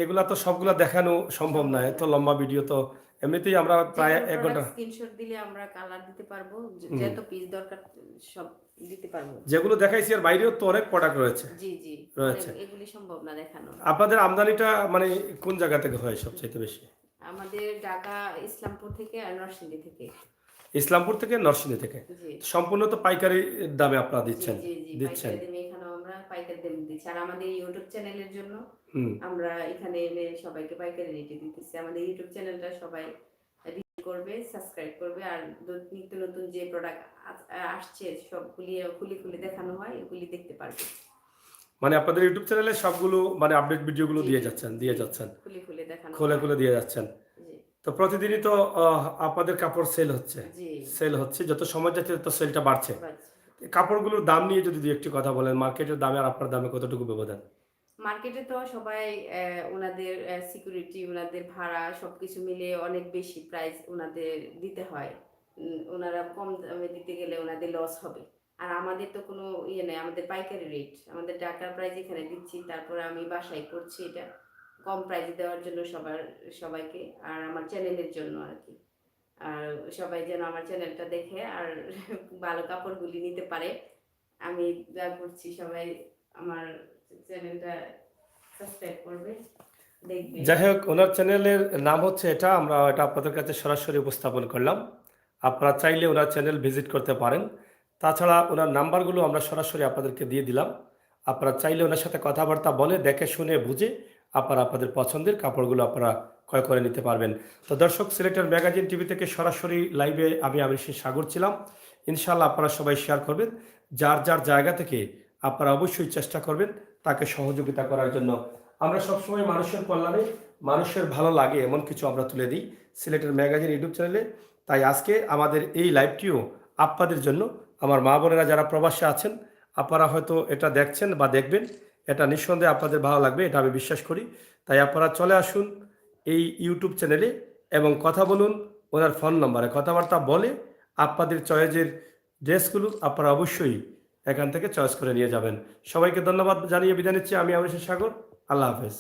এগুলা তো সবগুলা দেখানো সম্ভব না, এত লম্বা ভিডিও তো। এমনিতেই আমরা প্রায় 1 ঘন্টা। স্ক্রিনশট দিলে আমরা কালার দিতে পারবো, যত পিস দরকার সব দিতে পারবো। যেগুলো দেখাইছি এর বাইরেও তো অনেক প্রোডাক্ট রয়েছে। জি জি রয়েছে। এগুলি সম্ভব না দেখানো। আপনাদের আমদানিটা মানে কোন জায়গা থেকে হয় সবচেয়ে বেশি? আমাদের ঢাকা ইসলামপুর থেকে আর নরসিংদী থেকে। ইসলামপুর থেকে, নরসিংদী থেকে। জি সম্পূর্ণ তো পাইকারি দামে আপনারা জি দিচ্ছেন? জি জি দিচ্ছেন। পাইকারি দামে এখানেও আমরা পাইকারি দামে দিচ্ছি। আর আমাদের ইউটিউব চ্যানেলের জন্য হুম। আমরা এখানে এনে সবাইকে পাইকারি রেটে দিতেছি। আমাদের ইউটিউব চ্যানেলটা সবাই ভিজিট করবে, সাবস্ক্রাইব করবে। আর নিত্য নতুন যে প্রোডাক্ট আসছে সবগুলি খুলে খুলে দেখানো হয়, এগুলি দেখতে পারবে। মানে আপনাদের ইউটিউব চ্যানেলে সবগুলো মানে আপডেট ভিডিওগুলো জি দিয়ে জি যাচ্ছেন, খুলে খুলে দেখানো খুলে হয়। খুলে দিয়ে যাচ্ছেন। জি তো প্রতিদিনই তো আপনাদের কাপড় সেল হচ্ছে, জি যত সময় যাচ্ছে তত সেলটা বাড়ছে। বাস। কাপড়গুলোর দাম নিয়ে যদি দুই একটি কথা বলেন, মার্কেটের দামে আর আপনার দামে কতটুকু ব্যবধান? মার্কেটে তো সবাই ওনাদের সিকিউরিটি, ওনাদের ভাড়া সবকিছু মিলিয়ে অনেক বেশি প্রাইস ওনাদের দিতে হয়। ওনারা কম দামে দিতে গেলে ওনাদের লস হবে। আর আমাদের তো কোনো ইয়ে নেই, আমাদের পাইকারি রেট, আমাদের টাকার প্রাইস এখানে দিচ্ছি, তারপরে আমি বাসায় করছি এটা কম প্রাইসে দেওয়ার জন্য সবাইকে, আর আমার চ্যানেলের জন্য আর কি। আর সবাই যেন আমার চ্যানেলটা দেখে আর ভালো কাপড়গুলি নিতে পারে। আমি যা করছি সবাই আমার চ্যানেলটা সাবস্ক্রাইব করবে, দেখবে। যাই হোক, ওনার চ্যানেলের নাম হচ্ছে এটা, আমরা এটা আপনাদের কাছে সরাসরি উপস্থাপন করলাম। আপনারা চাইলে ওনার চ্যানেল ভিজিট করতে পারেন। তাছাড়া ওনার নাম্বারগুলো আমরা সরাসরি আপনাদেরকে দিয়ে দিলাম। আপনারা চাইলে ওনার সাথে কথাবার্তা বলে দেখে শুনে বুঝে আপনারা আপনাদের পছন্দের কাপড়গুলো আপনারা ক্রয় করে নিতে পারবেন। তো দর্শক, সিলেক্টর ম্যাগাজিন টিভি থেকে সরাসরি লাইভে আমি আমির সাগর ছিলাম। ইনশাআল্লাহ আপনারা সবাই শেয়ার করবেন, যার যার জায়গা থেকে আপনারা অবশ্যই চেষ্টা করবেন তাকে সহযোগিতা করার জন্য। আমরা সবসময় মানুষের কল্যাণে, মানুষের ভালো লাগে এমন কিছু আমরা তুলে দিই সিলেটের ম্যাগাজিন ইউটিউব চ্যানেলে। তাই আজকে আমাদের এই লাইভটিও আপনাদের জন্য, আমার মা বোনেরা যারা প্রবাসে আছেন, আপনারা হয়তো এটা দেখছেন বা দেখবেন, এটা নিঃসন্দেহে আপনাদের ভালো লাগবে, এটা আমি বিশ্বাস করি। তাই আপনারা চলে আসুন এই ইউটিউব চ্যানেলে এবং কথা বলুন ওনার ফোন নম্বরে, কথাবার্তা বলে আপনাদের চয়েসের ড্রেসগুলো আপনারা অবশ্যই এখান থেকে চয়েস করে নিয়ে যাবেন। সবাইকে ধন্যবাদ জানিয়ে বিদায় নিচ্ছি। আমি আমির সাগর। আল্লাহ হাফেজ।